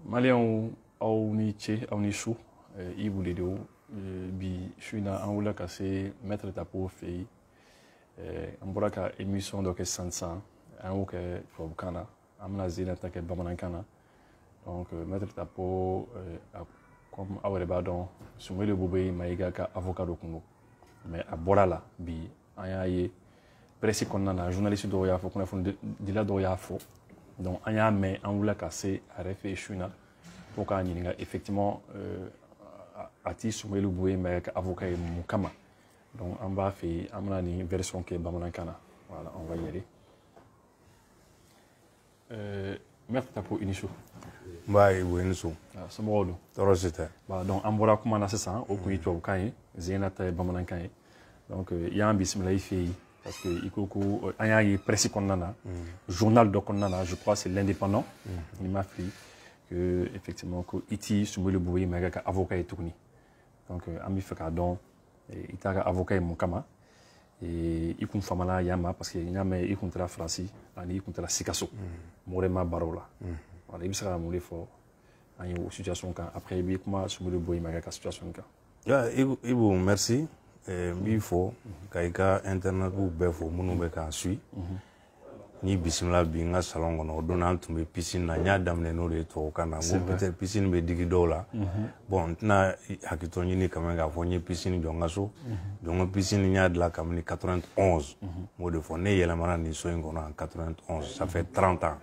Malien au niche au nichou il voulait de bi je suis na en ka se mettre ta peau fait en bora ka émission donc sansan en que pour kana amna zina ta ke bamanan donc mettre ta peau comme awre ba don sumele bobe maiga ka avocat do kungo mais a bora la bi ayaye presse konna journaliste do ya fo kuna fo dila do ya fo donc an y'a mɛn an wulila ka se a yɛrɛ fɛ su in na pour k'a ɲininka effectivement a ti Soumaïla Boué mais ka avocat ye mun kama donc an b'a fɛ an bɛna nin version kɛ bamanankan na voilà on va y aller Maître Tapo i ni su. N b'a ye i ni su. Somɔgɔw don. Tɔɔrɔ si tɛ. donc an bɔra kuma na sisan o kun ye tubabukan ye Zeyna ta ye bamanankan ye donc i y'an bisimila i fɛ yen. Parce que il faut qu'il y ait presse konnana, journal de konnana, je crois c'est l'indépendant. Il m'a fait que effectivement que iti Soumaïla Boué mais que avocat est tourné. Donc ami fait donc il t'a avocat est mon kama et il compte famala yama parce que il y a mais il compte la français, il compte la sikaso. Morema barola. Voilà, il sera moulé fort. En une situation quand après il comment Soumaïla Boué mais que situation quand. Ibu merci. N fo ka i ka internetiw bɛɛ fo minnu bɛ k'an suit ni bisimila bi n ka salon kɔnɔ o don an tun bɛ piscine na n y'a daminɛ n'o de ye tubabukan na n ko peut-être piscine bɛ digi dɔw la bon n tɛna hakilitɔ ɲini quand même k'a fɔ n ye piscine jɔ n ka so donc n ka piscine n y'a dilan kabini 91 n b'o de fɔ ne yɛlɛmana nin so in kɔnɔ en 91 ça fait 30 ans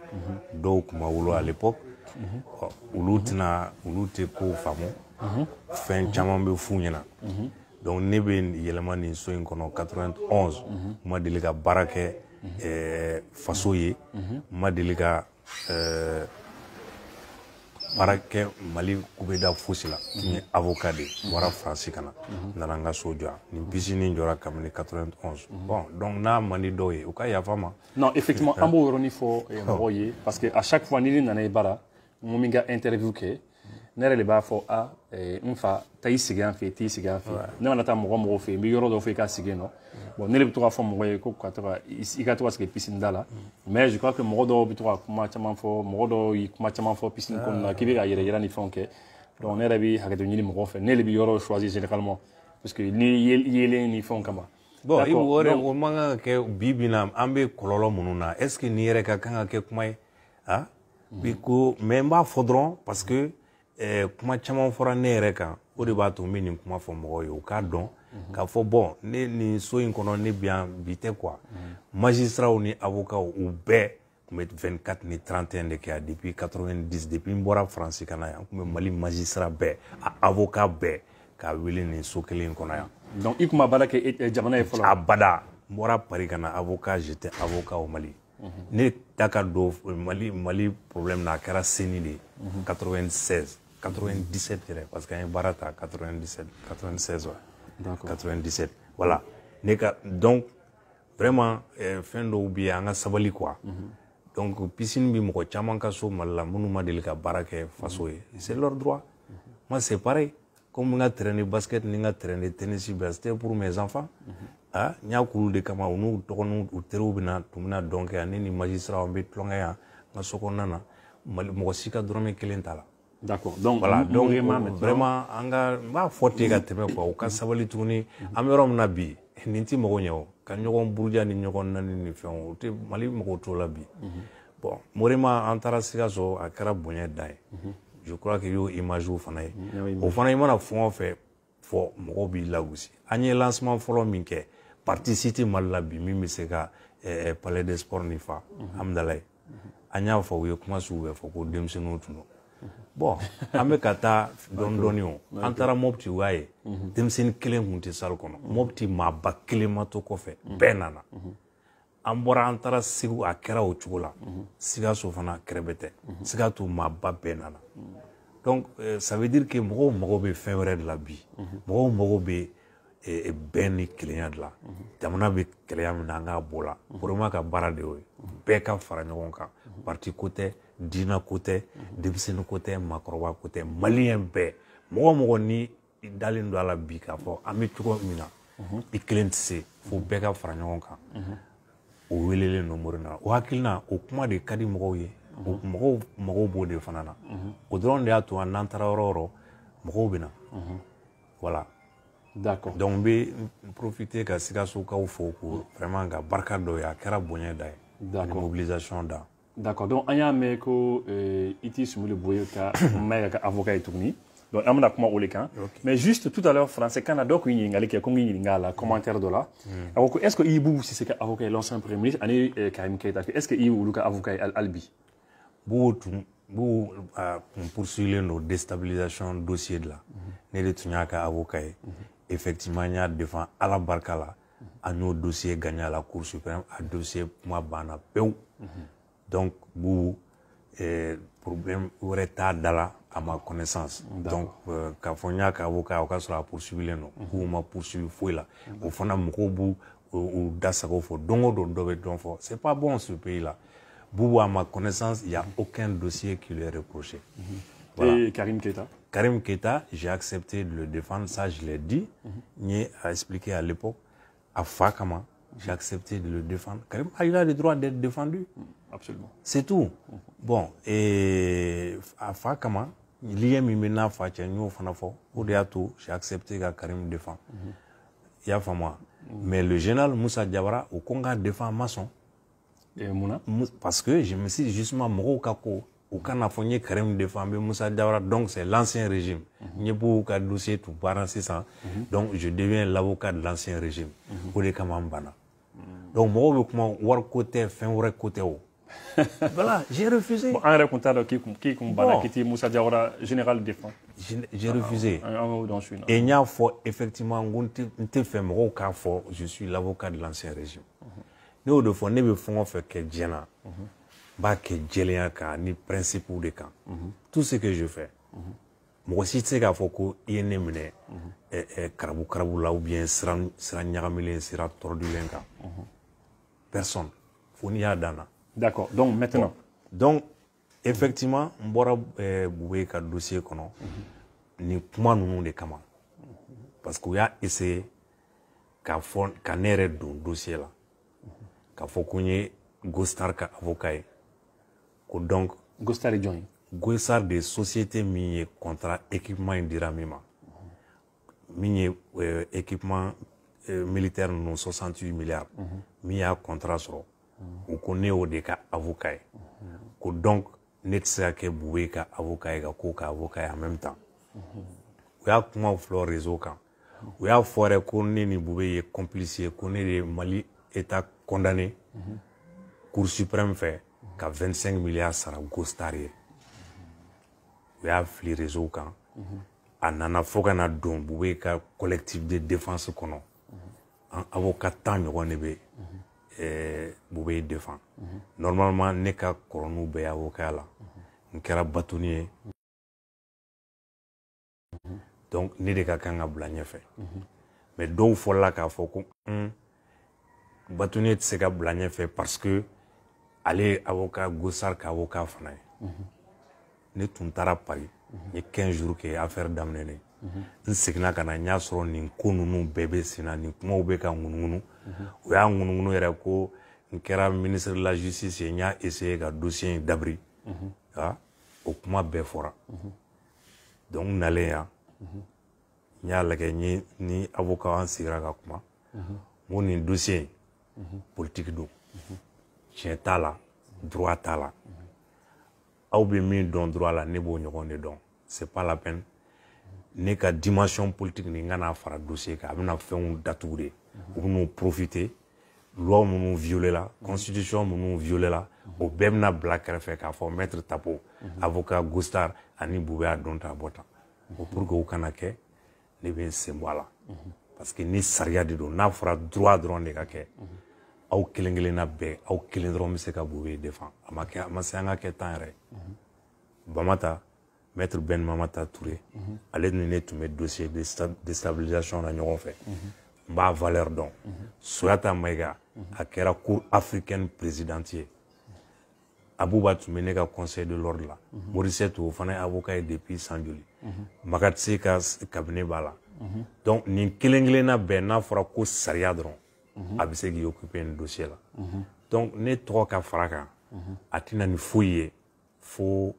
dɔw tun ma wolo à l'époque olu tɛ ko faamu fɛn caman bɛ f'u ɲɛna donc ne bɛ yɛlɛma nin so in kɔnɔ 91 ma deli ka baara kɛ faso ye ma deli ka baara kɛ Mali kubeda fosi la n ye avocat de bɔra France ka na n nana n ka so jɔ nin piscine jɔra kabini 91 bon donc n'a man di dɔw ye u ka yafa ma. Non effectivement an b'o yɔrɔnin fɔ mɔgɔw ye parce que à chaque fois ni ne nana i bara mun min ka interview kɛ ne yɛrɛ de b'a fɔ n fa taa i sigi an fɛ t'i sigi an fɛ ne mana taa mɔgɔ fɛ yen n bɛ yɔrɔ dɔ fɔ i ka sigi yen nɔ bon ne de bɛ to k'a fɔ mɔgɔ ye ko i ka to ka sigi piscine da la mais je crois que mɔgɔ dɔw bɛ to ka kuma caman fɔ mɔgɔ dɔw ye kuma caman fɔ piscine kɔnɔna na k'i bɛ ka yɛrɛ yira ni fɛnw kɛ donc ne yɛrɛ bɛ hakɛto ɲini mɔgɔ fɛ ne de bɛ yɔrɔ choisir généralement parce que ni yelen ni fɛnw kama. bon o man kan ka kɛ bi bi na an bɛ kɔlɔlɔ minnu na est ce que nin yɛrɛ ka kan ka kɛ kuma ye ah bi ko mais n b'a fɔ dɔrɔn parce que kuma caman fɔra ne yɛrɛ kan o de b'a to n bɛ nin kuma fɔ mɔgɔw ye u k'a dɔn k'a fɔ bon ne nin so in kɔnɔ ne bɛ yan bi tɛ quoi magistrats ni avocats u bɛɛ tun bɛ 24 ni 31 de kɛ yan depuis 90 depuis n bɔra France ka na yan n tun bɛ Mali magistrat bɛɛ a avocat bɛɛ k'a wele nin so kelen in kɔnɔ yan. donc i tun ma baara kɛ jamana ye fɔlɔ. abada n bɔra Paris ka na avocat j'étais avocat au Mali. ne ta ka don Mali problème na a kɛra CENI de 96 97 yɛrɛ parce que an ye baara ta 96 ouais. 97 voilà ne ka donc vraiment fɛn dɔw bɛ yen an ka sabali quoi donc piscine bɛ mɔgɔ caman ka so Mali la minnu ma deli ka baara kɛ faso ye c'est leur droit moi c'est pareil comme n ka terrain de basket ni n ka terrain de tennis bɛɛ c'était pour mes enfants ah n y'a k'olu de kama u n'u dɔgɔninw u teriw tun bɛna dɔn kɛ yan ne ni magistrat an bɛ tulonkɛ yan n ka so kɔnɔna na mɔgɔ si ka dɔrɔmɛ kelen t'a la. D'accord. Donc, voilà. Donc vraiment, an ka n b'a fɔ ten ka tɛmɛ quoi u ka sabali tuguni an bɛ yɔrɔ min na bi nin tɛ mɔgɔ ɲɛ o ka ɲɔgɔn buruja ni ɲɔgɔn nani ni fɛnw o tɛ Mali mɔgɔw t'o la bi. bon Morema an taara Sikaso a kɛra bonya dan ye. je crois que i y'o images fana ye. o fana i mana fɛn o fɛn fɔ mɔgɔw b'i lagosi an ye lancement fɔlɔ min kɛ parti cité Mali la bi min bɛ se ka palais des sports nin fa Hamdalaye an y'a fɔ u ye kuma sugu bɛɛ fɔ ko denmisɛnninw tun don. bon an bɛ ka taa dɔɔni dɔɔni o an taara Mopti u y'a ye denmisɛnnin kelen tun tɛ salle kɔnɔ Mopti maaba kelen ma to kɔfɛ bɛɛ nana an bɔra an taara Segu a kɛra o cogo la Sikaso fana kɛrɛfɛ tɛ Sikaso maaba bɛɛ nana donc ça veut dire que mɔgɔw mago bɛ fɛn wɛrɛ de la bi mɔgɔw mago bɛ bɛn ni kelenya de la jamana bɛ kelenya min na an k'a bɔ la Burama ka baara de y'o ye bɛɛ ka fara ɲɔgɔn kan parti ko tɛ diinɛ ko tɛ denmisɛnnin ko tɛ maakɔrɔba ko tɛ maliyɛn bɛɛ mɔgɔ o mɔgɔ ni i dalen don a la bi k'a fɔ an bɛ cogo min na i kelen tɛ se fo bɛɛ ka fara ɲɔgɔn kan o welelen don Morena o hakilina o kuma de ka di mɔgɔw ye mɔgɔw b'o de fana na o dɔrɔn de y'a to n'an taara yɔrɔ o yɔrɔ mɔgɔw bɛ na voilà d'accord donc n bɛ profiter ka Sikasokaw fo ko vraiment ka barika dɔ ye a kɛra bonya da ye d'accord mobilisation da d'accord donc an y'a mɛn ko i t'i Sumuli Boye ka mɛn ka avocat ye tuguni donc an bɛna kuma o de kan mais juste tout à l'heure français kan na dɔ kun ye ɲininkali kɛ ko n k'i ɲininka a la commentaire dɔ la a ko est-ce que i Boubou Cissé ka avocat ye l'ancien premier ministre ani Karim Keita est-ce que i olu ka avocat ye hali bi Boubou tun poursuivlen don déstabilisation dossier de la ne de tun y'a ka avocat ye effectivement n y'a défend ala barika la an y'o dossier gagné à la Cour suprême a dossier kuma banna pewu donc Boubou problème wɛrɛ t'a da la à ma connaissance donc k'a fɔ n y'a ka avocat o ka sɔrɔ a poursuivlen don Boubou ma poursuivi foyi la o fana mɔgɔw b'u da sagaw fɔ don o don dɔ bɛ dɔn fɔ c'est pas bon ce pays là Boubou à ma connaissance il y a aucun dossier qui lui est reproché voilà. Et Karim Keita Karim Keita, j'ai accepté de le défendre, ça je l'ai dit. N'y a expliqué à l'époque. À Fakama, j'ai accepté de le défendre. Karim, il a le droit d'être défendu. Absolument. C'est tout. Bon, et à Fakama, il y a mis maintenant Fatchenyo Fanafo. Au j'ai accepté que Karim défend. Il y a Fama. Mais le général Moussa Diawara, au Congo, défend maçon. Et Mouna? Parce que je me suis dit justement, Moro Kako. Au Canada, Karim défendait Moussa Diawara, donc c'est l'ancien régime. Il y a beaucoup de dossiers tout par 600. Donc je deviens l'avocat de l'ancien régime. Pour les Kamambana. Donc moi, comment voir côté, fin côté. Voilà, j'ai refusé. Bon, un raconteur qui était Moussa Diawara, général défense. J'ai refusé. Et il y a effectivement, je suis l'avocat de l'ancien régime. Nous, de fois, nous faisons que Djena. Bah que Djeliaka ni principe ou de camp. Tout ce que je fais. Moi aussi, c'est qu'à faut qu'il y ait une karabou là ou bien sera nyagamilé, sera tordu l'enca. Personne. Faut n'y a dana. D'accord. Donc maintenant. Donc effectivement, on boira boué ka dossier kono. Ni kuma nous de kama. Parce qu'il y a essayé qu'à fond qu'à n'ere don dossier là. Qu'à faut qu'on y ait Gostar ka avocat. Donc, Gostar joint. Gostar des sociétés minières contrat équipement indira mima. Minier équipement militaire non 68 milliards. Mia contrat sur. On connaît au cas avocat. Donc, net ça que boué ka avocat et ka avocat en même temps. Il y a comment fleur réseau quand. Il y a forêt qu'on ni boué complice qu'on est Mali état condamné. Cour suprême fait qu'à 25 milliards sera Gostarié. Il y a les réseaux quand. En a foka na don boué ka collectif de défense kono. Avocat tant on est boué défend. Normalement n'est qu'à coronou be avocat là. On kera bâtonnier. Donc n'est de ka kanga blagné fait. Mais donc faut là qu'à faut qu'on bâtonnier c'est qu'à blagné fait parce que aller avocat Gossar avocat fanaye. Ne tuntara Paris. Il y a 15 jours que affaire d'amener. N segna kana nya soro ni konunu bébé sina ni kuma ube ka ngununu. O ya ngununu era ko nkera ministre de la justice nya essayer ka dossier d'abri. Ah, o kuma be fora. Donc nale ya. Nya la ni avocat an sigra ka kuma. Mo ni dossier politique do. Tien tala, droit tala. Ou bien mis dans droit la nebo nyogon de don. C'est pas la peine. N'est qu'à dimension politique ni ngana fara dossier ka amena fait un datouré. Ou nous profiter. Loi nous violer la, constitution nous violer la. Au bemna black fait qu'à faut mettre tapo. Avocat Gostar ani boubé a don ta bota. Pour que vous kanake ne bien c'est moi là. Parce que ni saria de don na fara droit de kake. Au kilingilina be au kilindrom se ka boubé défend. Ama se anga ke tanre. Bamata Maître Ben Mamata Touré, allez nous mettre mes dossiers de déstabilisation à nous fait. Bas valeur donc. Soit à Maïga, à la cour africaine présidentielle. Abouba tu menais au conseil de l'ordre là. Maurice tu fanais avocat depuis Sanjuli. Magatse ka cabinet bala. Donc ni kilenglena bena fera ko sariadron. Abise qui occuper un dossier là. Donc ne trois ka fraka. Atina ni fouiller. fo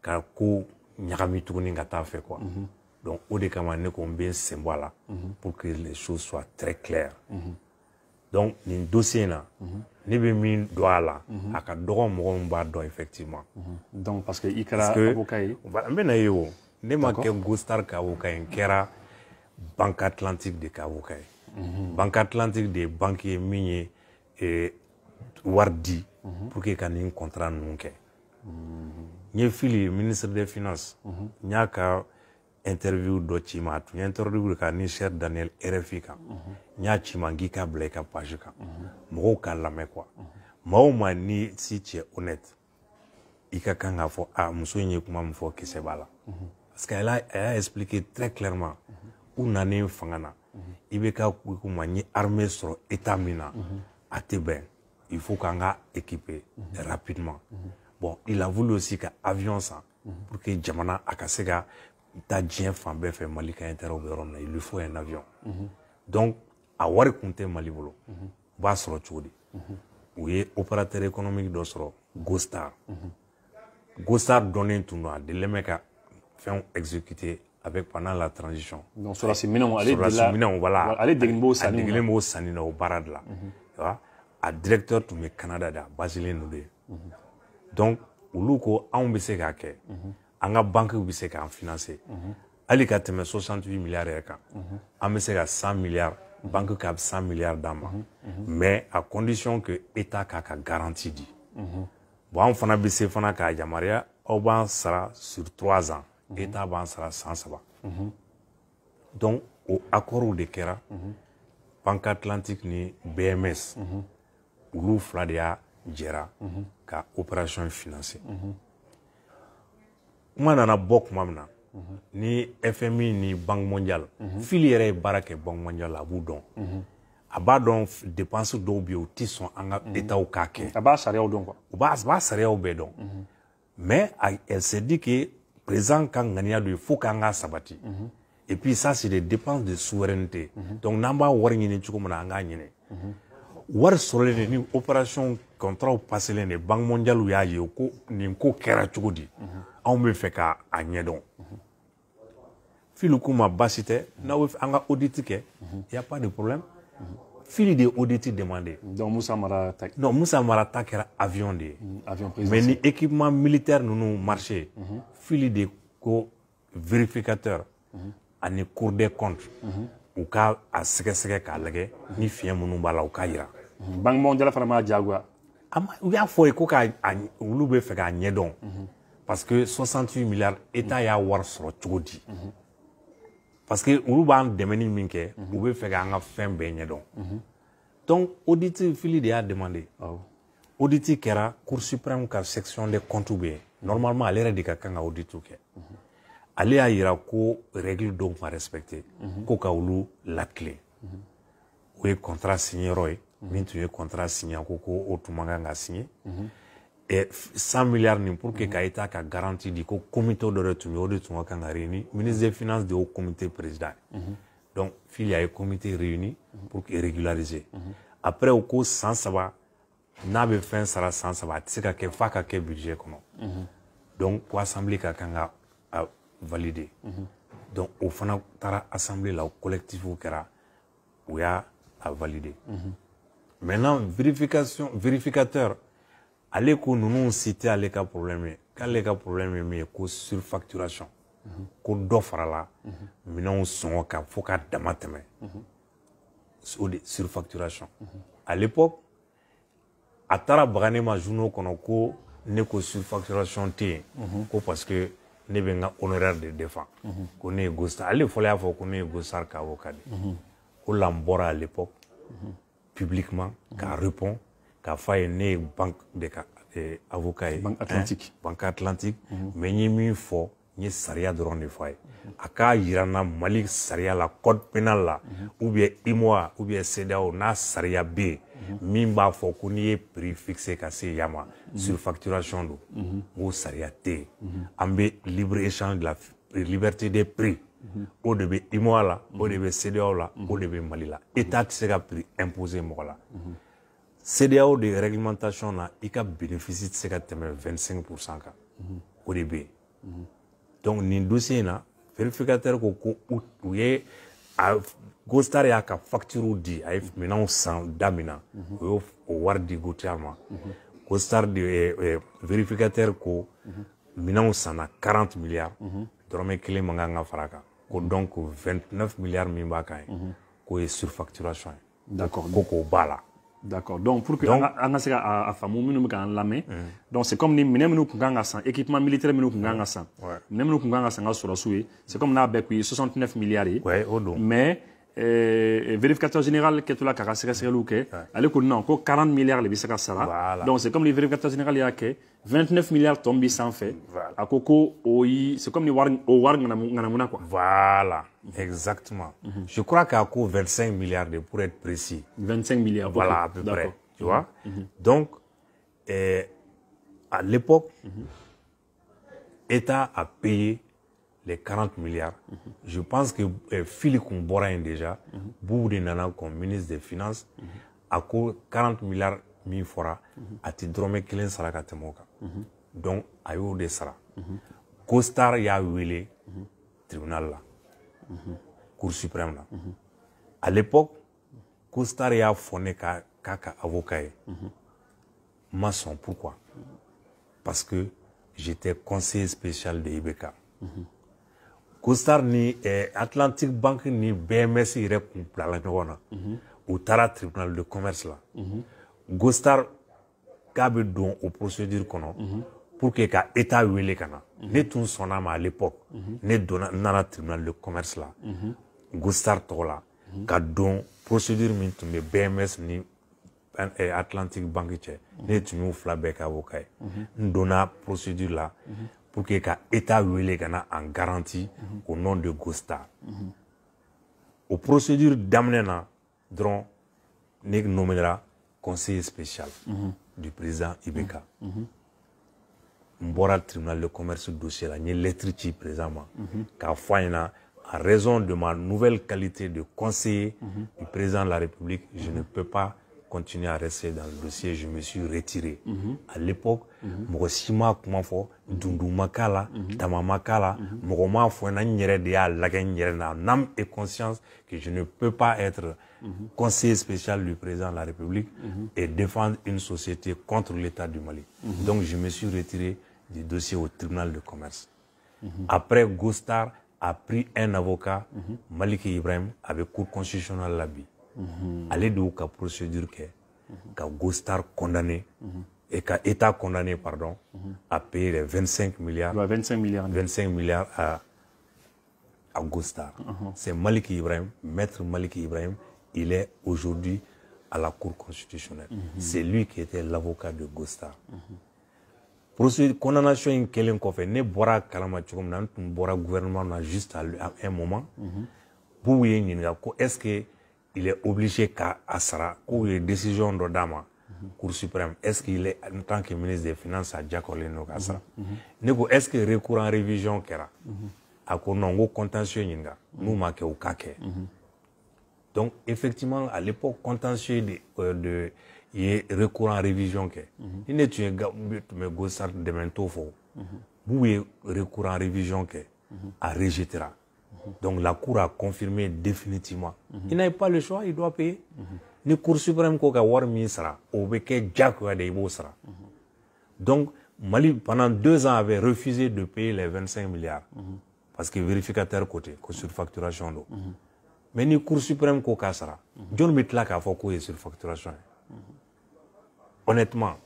ka ko ɲagami tuguni ka taa fɛ quoi. Donc o de kama ne ko n bɛ n sen bɔ a la pour que les choses soient très claires. Donc nin dossier in na ne bɛ min dɔn a la a ka dɔgɔ mɔgɔ min b'a dɔn effectivement. Donc parce que i kɛra avocat ye. N bɛ na ye o ne ma kɛ Gostar ka avocat ye n kɛra Banque Atlantique de ka avocat ye. Banque Atlantique de ye banque ye min ye wari di pour que ka nin contrat ninnu kɛ. N ye Fili ministre des finances n y'a ka interview dɔ ci ma a tun ye interview ka ni Cher Daniel RFI kan n y'a ci ma n k'i k'a bila i ka page kan mɔgɔw k'a lamɛn quoi maa o maa ni si tu es honnête i ka kan k'a fɔ a muso in ye kuma min fɔ kisɛ b'a la parce que elle a expliqué très clairement u nanen fanga na i bɛ ka kuma n ye armée sɔrɔ état min na a tɛ bɛn il faut qu'an ka équiper rapidement. Bon, il a voulu aussi qu'un avion san pour que jamana a ka se ka taa diɲɛ fan bɛɛ fɛ Mali ka intérêt bɛ yɔrɔ min na il lui faut un avion. Donc a wari kun tɛ Mali bolo u b'a sɔrɔ cogo di u ye opérateur économique dɔ sɔrɔ Gostar. Gostar dɔnnen tun don a delɛn bɛ ka fɛnw exécuter avec pendant la transition. Donc sɔrɔdasi minɛnw voilà ale degelen b'o sanni na a degelen b'o sanni na o baara de la a directeur tun bɛ Canada de a basilen don de ye. Donc olu ko anw bɛ se k'a kɛ an ka banque bɛ se k'an financer hali ka tɛmɛ 68 milliards yɛrɛ kan an bɛ se ka 100 milliards banque k'a 100 milliards d'an ma mais à condition que état k'a ka garantie di bon anw fana bɛ se fana k'a yamaruya aw b'an sara sur 3 ans état b'an sara san 3 donc o accord de kɛra Banque Atlantique ni BMS olu fila de y'a jɛra ka opération financer kuma nana bɔ kuma min na ni FMI ni Banque mondiale Fili yɛrɛ ye baara kɛ Banque mondiale a b'u dɔn a b'a dɔn dépense dɔw bɛ yen u tɛ sɔn an ka état k'a kɛ a b'a sariyaw dɔn quoi u b'a sariyaw bɛɛ dɔn mais elle s'est dit que président ka ŋaniya do il faut k'an ka sabati et puis ça c'est des dépenses de souveraineté donc n'an b'a wari ɲini cogo min na an k'a ɲini wari sɔrɔlen ni opération contrat passelen de Banque mondiale y'a ye ko nin ko kɛra cogo di anw bɛ fɛ k'a ɲɛdɔn Fili k'u ma baasi tɛ n'aw bɛ an ka audit kɛ y a pas de problème Fili de ye audit demandé donc Musa Mara ta non Musa Mara ta kɛra avion de ye avion mais ni équipement militaire ninnu marché Fili de ko vérificateur ani Cour des comptes u ka a sɛgɛsɛgɛ k'a lajɛ ni fiɲɛ minnu b'a la u k'a jira Banque mondiale fana m'a diyagoya u y'a fɔ ye ko olu bɛ fɛ k'a ɲɛdɔn parce que 68 milliards état y'a wari sɔrɔ cogo di parce que olu b'an dɛmɛ ni min kɛ u bɛ fɛ k'an ka fɛn bɛɛ ɲɛdɔn donc audit Fili de y'a demandé audit kɛra Cour suprême ka section des comptes bɛ yen normalement ale yɛrɛ de ka kan ka audit kɛ ale y'a yira ko règle dɔw ma respecté ko ka olu latilen o ye contrat signé yɔrɔ ye min tun ye contrat signé ko o tun man kan ka signé et 100 milliards nin pour que ka état ka garantie di ko comité dɔ de tun bɛ o de tun ka kan ka réuni ministre des finances de o comité président donc Fili a ye comité réuni pour que régulariser après o ko san 3 n'a bɛ fɛn sara san 3 a tɛ se ka kɛ f'a ka kɛ budget kɔnɔ donc ko assemblée ka kan ka validé donc o fana taara assemblée la o collectif kɛra u y'a validé maintenant vérificateur ale ko ninnu si tɛ ale ka problème ye k'ale ka problème ye min ye ko surfacturation ko dɔ farala minɛnw sɔngɔ kan fo ka dama tɛmɛ o de surfacturation à l'époque a taara baga ne ma journaux kɔnɔ ko ne ko surfacturation tɛ yen ko parce que ne bɛ n ka honoraire de défend ko ne ye Gostar ale fɔlɔ y'a fɔ ko ne ye Gostar ka avocat de o la n bɔra à l'époque publiquement k'a répond k'a fɔ a ye ne ye banque de ka avocat ye Banque Atlantique mais n ye min fɔ n ye sariya dɔrɔn de fɔ a ye a k'a yira n na Mali sariya la code pénal la ou bien IMOA ou bien CEDEAO n'a sariya bɛ yen min b'a fɔ ko n'i ye prix fixé ka se yan ma surfacturation don o sariya tɛ yen an bɛ libre échange de la liberté des prix o de bɛ IMOA la o de bɛ CEDEAO la o de bɛ Mali la état tɛ se ka prix imposer mɔgɔ la CEDEAO de réglementation na i ka bénéfice tɛ se ka tɛmɛ 25% kan o de bɛ yen donc nin dossier in na vérificateur ko u ye Gostar y'a ka facture di a ye minɛnw san da min na o y'o wari di Gotar ma Gostar de vérificateur ko minɛnw sanna 40 milliards dɔrɔmɛ 1 man kan ka fara a kan ko donc 29 milliards min b'a kan ye k'o ye surfacturation ye d'accord ko k'o b'a la. D'accord. Donc, pour que on a se à famu minnu kan lamɛn donc c'est comme ni minɛn minnu kun kan ka san équipement militaire minnu kun kan ka san minɛn minnu kun kan ka san ka sɔrɔsiw ye c'est comme n'a bɛɛ kun ye 69 milliards ye o don mais vérificateur général kɛtɔla k'a ka sɛgɛsɛgɛliw kɛ ale ko non ko 40 milliards de bɛ se ka sara donc c'est comme ni vérificateur général y'a kɛ 29 milliards tɔ bi sanfɛ a ko ko o yi c'est comme ni wari ŋanamuna quoi. Voilà, exactement. Je crois qu'à coût 25 milliards de pour être précis. 25 milliards. Voilà, à peu près. Tu vois? Donc, à l'époque, l'État a payé les 40 milliards. Je pense que Philippe Mbora déjà, Boubou de Nana comme ministre des Finances, a coût 40 milliards min fora a ti dɔrɔmɛ 1 sara ka tɛmɛ o kan donc a y'o de sara Gostar y'a wele tribunal la cour suprême la à l'époque Gostar y'a fɔ ne k'a ka avocat ye ma sɔn pourquoi parce que j'étais conseiller spécial de IBK Gostar ni Atlantic Bank ni BMS yɛrɛ kun bilala ɲɔgɔn na u taara tribunal de commerce la Gostar k'a bɛ don o procédure kɔnɔ pour que ka État wele ka na ne tun sɔnna ma à l'époque ne nana tribunal de commerce la Gostar tɔgɔ la ka don procédure min tun bɛ BMS ni Atlantic Bank cɛ ne tun y'u fila bɛɛ kɛ avocat ye n donna procédure la pour que ka État wele ka na en garantie au nom de Gostar o procédure daminɛ na dɔrɔn ne nommera conseiller spécial du président IBK. Mbora tribunal de commerce dossier là, j'ai lettre ci président ma. Car en raison de ma nouvelle qualité de conseiller du président de la République, je ne peux pas continuer à rester dans le dossier. Je me suis retiré. À l'époque, Mogosima Kumafo, Dundu Makala, Tama Makala, Mogoma Fouena Nyere de Lagen Nyerena, n'âme et conscience que je ne peux pas être conseiller spécial du président de la République et défendre une société contre l'État du Mali. Donc je me suis retiré du dossier au tribunal de commerce. Après, Gostar a pris un avocat, Maliki Ibrahim, avec cour constitutionnelle Labi. Allez de la procédure que Gostar condamné et qu'a État condamné, pardon, à payer les 25 milliards, 25 milliards à Gostar. C'est Maliki Ibrahim, maître Maliki Ibrahim, il est aujourd'hui à la Cour constitutionnelle. C'est lui qui était l'avocat de Gostar. Procédure condamnation in kelen kofé ne bora kalama chogom nan tun bora gouvernement na juste à un moment. Pour est-ce que il est obligé qu'à Asara, ou une décision de Dama, Cour suprême, est-ce qu'il est, en tant que ministre des Finances, à Diakole Nokasa? Est-ce que recours en révision kera? À Konongo contentieux Ninga, nous marque au Kake. Donc, effectivement, à l'époque, contentieux de recours en révision ke. Il n'est pas me Gostar de Mentofo. Vous recours en révision ke, à rejetera. Donc la Cour a confirmé définitivement. Il n'a pas le choix, il doit payer. Ni Cour suprême ko ka war mi sara, o be ke jakwa de ibo sara. Donc Mali pendant 2 ans avait refusé de payer les 25 milliards parce que vérificateur côté ko surfacturation do. Mais ni Cour suprême ko ka sara. John Mitla ka fo ko est surfacturation. Honnêtement,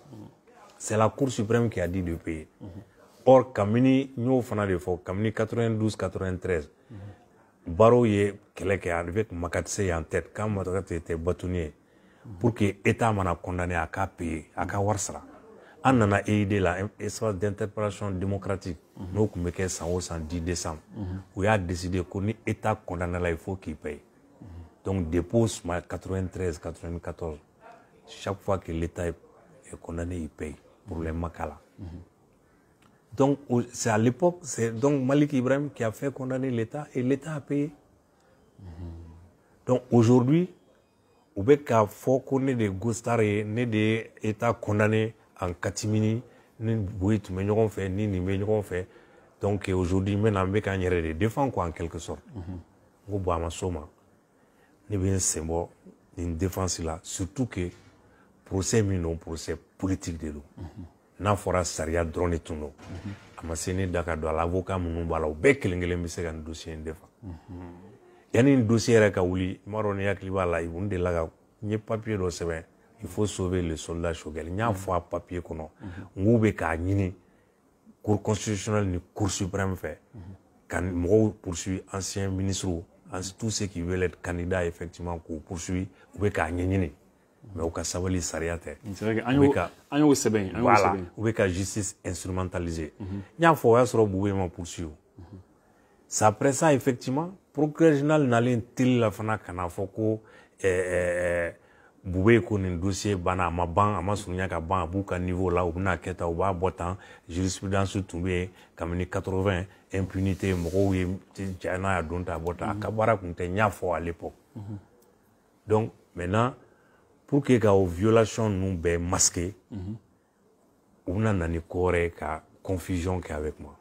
c'est la Cour suprême qui a dit de payer. Or Kamini nous fana de fo Kamini 92-93 Baro ye keleke avec Makatse en tête quand Makatse était bâtonnier pour que l'État m'a condamné à payer à warsara. On a aidé la espace d'interpellation démocratique. Nous comme que ça au 10 décembre où il a décidé que l'État condamné là il faut qu'il paye. Donc dépose 93-94 chaque fois que l'État est condamné il paye pour les Makala. Donc, c'est à l'époque, c'est donc Malik Ibrahim qui a fait condamner l'État et l'État a payé. Donc, aujourd'hui, il y a des Gostar et des États condamnés en catimini, ni Boué tun bɛ ɲɔgɔn fɛ ni nin bɛ ɲɔgɔn fɛ donc aujourd'hui maintenant n bɛ ka n yɛrɛ de défend quoi en quelque sorte n ko bon a ma s'o ma ne bɛ n sen bɔ nin défense la surtout que procès min don procès politique de don n'a fɔra sariya dɔrɔn de tun don a ma se ne da ka don a la avocat minnu b'a la u bɛɛ kelen kelen bɛ se ka nin dossier in défend yanni nin dossier yɛrɛ ka wuli n b'a dɔn ni hakili b'a la n delila ka n ye papier dɔ sɛbɛn il faut sauver le soldat Choguel n y'a fɔ a papier kɔnɔ n k'u bɛ k'a ɲini cour constitutionnelle ni cour suprême fɛ ka mɔgɔw poursuivre anciens ministres tous ceux qui veulent être candidats effectivement k'u poursuivre u bɛ k'a ɲɛɲini mais u ka sabali sariya tɛ an y'o sɛbɛn voilà u bɛ ka justice instrumentaliser n y'a fɔ o y'a sɔrɔ Boué ma poursuivre c'est après ça effectivement procureur général nalen teli la fana ka na fɔ ko Boué ko nin dossier banna a ma ban a ma surunya ka ban a b'u ka niveau la u bɛna kɛ tan u b'a bɔ tan jurisprudence tun bɛ yen kabini 80 impunité mɔgɔw ye n'a y'a don ta a bɔ tan a ka baara tun tɛ n y'a fɔ à l'époque donc maintenant pour que ka o violation ninnu bɛɛ masquer u bɛna na ni ko wɛrɛ ka confusion kɛ avec moi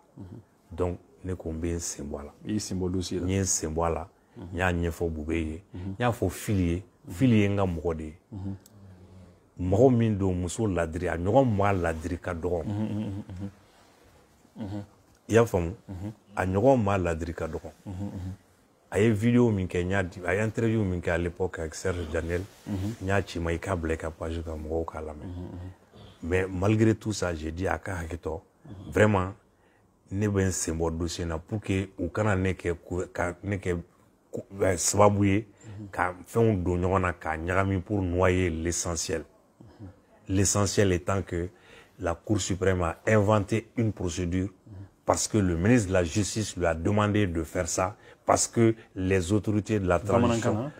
donc ne ko n bɛ n sen bɔ a la i y'i sen bɔ dossier la n ye n sen bɔ a la n y'a ɲɛfɔ Boué ye n y'a fɔ Fili ye Fili ye n ka mɔgɔ de ye mɔgɔ min don muso ladiri a ɲɔgɔn maa ladiri ka dɔgɔ i y'a faamu a ɲɔgɔn maa ladiri ka dɔgɔ a ye vidéo min kɛ a ye interview min kɛ à l'époque avec Serge Daniel n y'a ci ma i k'a bila i ka page kan mɔgɔw k'a lamɛn mais malgré tout ça j'ai dit a ka hakɛ to vraiment ne bɛ n sen bɔ dossier na pour que u kana ne kɛ sababu ye ka fɛnw don ɲɔgɔn na k'a ɲagami pour noyer l'essentiel l'essentiel étant que la Cour suprême a inventé une procédure parce que le ministre de la Justice lui a demandé de faire ça parce que les autorités de la transition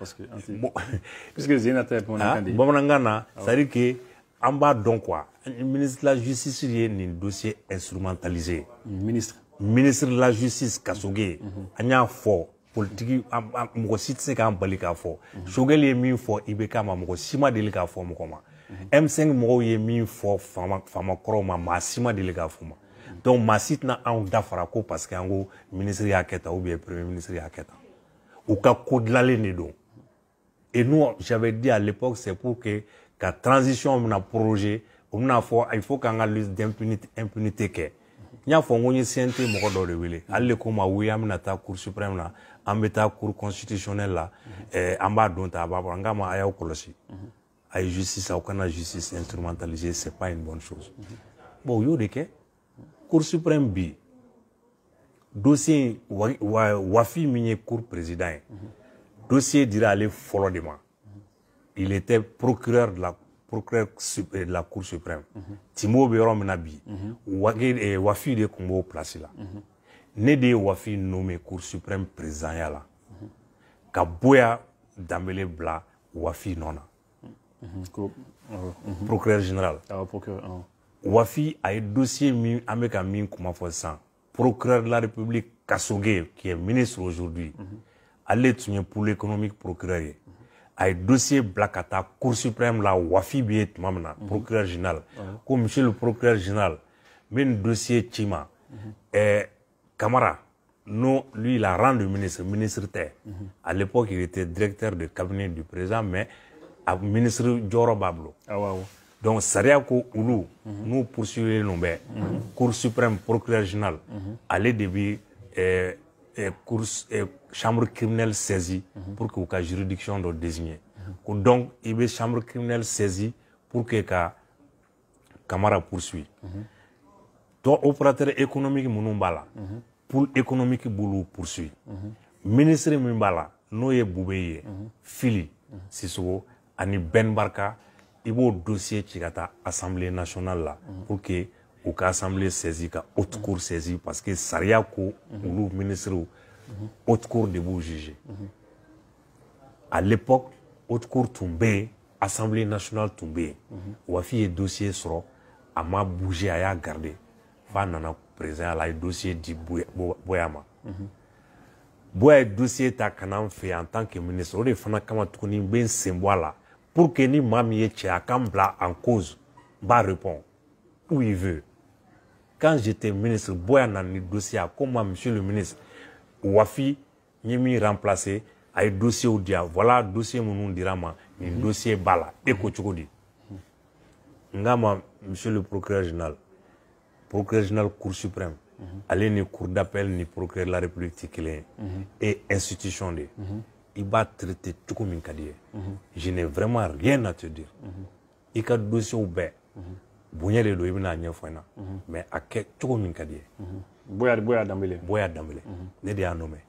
bamanankan na c'est-à-dire que an b'a dɔn quoi le ministre de la Justice ye nin dossier instrumentalisé ministre de la Justice Kassoge an y'a fɔ politique mɔgɔ si tɛ se k'an bali k'a fɔ Choguel ye min fɔ IBK ma mɔgɔ si ma deli k'a fɔ mɔgɔ ma M5 mɔgɔw ye min fɔ famakɔrɔw ma maa si ma deli k'a fɔ ma donc maa si tɛna anw dafara ko parce que an ko ministre y'a kɛ tan ou bien premier ministre y'a kɛ tan u ka ko dilanlen de don et nous j'avais dit à l'époque c'est pour que ka transition bɛna proroger o bɛna fɔ il faut k'an ka liste d'impunité kɛ n y'a fɔ n ko n ye CNT mɔgɔ dɔw de wele ale de ko n ma oui an bɛna taa cour suprême na an bɛ taa cour constitutionnelle la an b'a don ta a b'a bɔ n k'a ma a y'aw kɔlɔsi a ye justice aw kana justice instrumentaliser c'est pas une bonne chose bon u y'o de kɛ cour suprême bi dossier Wafi min ye cour président ye dossier dira ale fɔlɔ de ma il était procureur de la Cour suprême Timo bɛ yɔrɔ min na bi Wafi de tun b'o place la ne de ye Wafi nommé Cour suprême présidentielle la ka Boya Dambele bila Wafi nɔ na procureur général Wafi a ye dossier min an bɛ ka min kuma fɔ sisan procureur de la République Kassoge qui est ministre aujourd'hui ale tun ye pour l'économique procureur ye a ye dossier bila ka taa Cour suprême la Wafi bɛ yen tuma min na procureur général ko monsieur le procureur général n bɛ nin dossier ci ma Camara non lui il a rang de ministre tɛ à l'époque il était directeur de cabinet du président mais ministre jɔyɔrɔ b'a bolo donc sariya ko olu n'u poursuivre non bɛ Cour suprême procureur général ale de bɛ chambre criminelle saisie pour que ka juridiction dɔ désigner donc il bɛ chambre criminelle saisie pour que ka Camara poursuivre donc opérateur économique minnu b'a la pour économique b'olu poursuivre ministre min b'a la n'o ye Boué ye Fili Sissogo ani Ben Barka i b'o dossier ci ka taa assemblée nationale la pour que u ka assemblée saisie ka haute cour saisie parce que sariya ko olu ministres haute cour de b'u juger à l'époque haute cour tun bɛ yen assemblée nationale tun bɛ yen Wafi ye dossier sɔrɔ a ma bouger a y'a garder f'a nana président la a ye dossier di Boya ma Boya ye dossier ta ka na n fɛ en tant que ministre o de fana kama tuguni n bɛ n sen bɔ a la pour que ni maa min ye cɛ a ka n bila en cause n b'a répondre où il veut Quand j'étais ministre, Boya n'a ni dossier, comment monsieur le ministre, Wafi, Yemi remplacé, a eu dossier au dia, voilà, dossier mon dirama, ni dossier bala, et Kochokodi. Ngama, monsieur le procureur général, Cour suprême, aller ni cour d'appel, ni procureur de la République tikélé, et institution de. Il va traiter tout comme une cadie. Je n'ai vraiment rien à te dire. Il y a des dossiers ouverts. Bonya de doit venir à Nyafouina. Mais à quel tout comme une cadie. Boya Dambélé. Boya Dambélé. Ne de a nommé.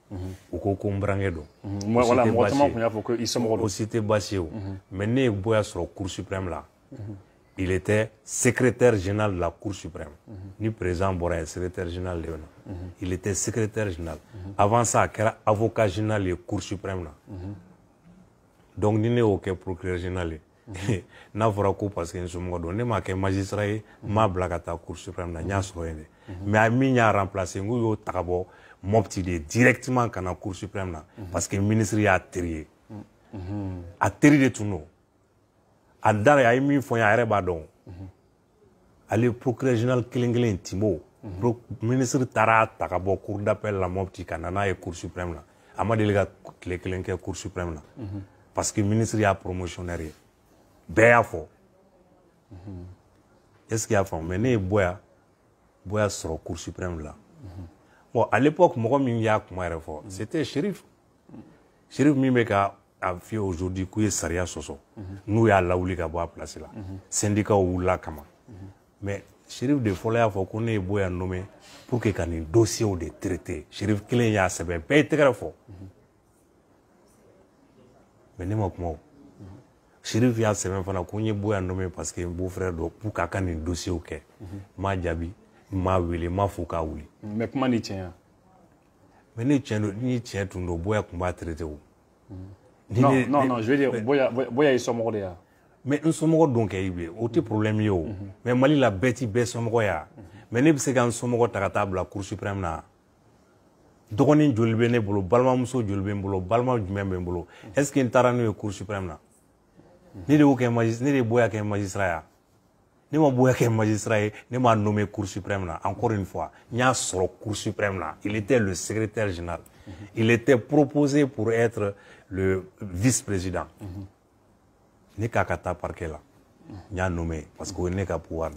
Ou qu'on brangue. Voilà, moi, il faut qu'ils soient morts. Aussi, c'était Bassio. Mais né Boya sur la Cour suprême là. Il était secrétaire général de la Cour suprême. Ni président Boré, secrétaire général Léona. Il était secrétaire général. Avant ça, il était avocat général de la Cour suprême. Donc, il n'y a aucun procureur général. N'a pas parce que nous sommes donnés, mais magistrat, ma blague à la Cour suprême, mais à mi a remplacé, nous avons mopti directement à la Cour suprême, parce que le ministre a atterri. Atterri de tout nous. A dara ya mi fo ya reba don ale procureur général Kilinglen Timo ministre tara takabo cour d'appel la mopti kanana et cour suprême là amade ga Kilinglen cour suprême là parce que ministre ya promotionnaire be ya fo est-ce qu'il y a fond mais né boya sur cour suprême là bon à l'époque mo mi ya kuma refo c'était Chérif Mimeka a fait aujourd'hui qu'il y a Saria Soso. Nous, il y a la Oulika Boa place là. Syndicat Oula Kama. Mais Chérif de Fola a fait qu'on ait beau à nommer pour qu'il y ait un dossier ou des traités. Chérif Kilé y a se fait payer très fort. Mais n'est-ce pas Chérif y a se fait qu'on ait beau à nommer parce que beau frère pour qu'il y ait un dossier ou que ma Djabi, ma Wili, ma Fouka Ouli. Mais comment n'y tient? Mais n'y tient tout le bois qu'on va traiter. Non, je veux dire, Boya ils sont morts là. Mais nous sommes morts donc, il y a aucun problème. Mais Mali la bête, ils sont morts. Mais nous sommes morts à la table la Cour suprême. Donc, nous sommes morts, Balma Mousso, Balma Djumembe. Est-ce qu'il y a une Cour suprême? Ni de aucun magistrat, ni de Boya qu'un magistrat. Ni ma Boya qu'un magistrat, ni ma nommé Cour suprême. Encore une fois, il y a sur la Cour suprême. Il était le secrétaire général. Il était proposé pour être le vice-président. Ni kakata parquet là. Il a nommé parce qu'on n'est qu'à pouvoir.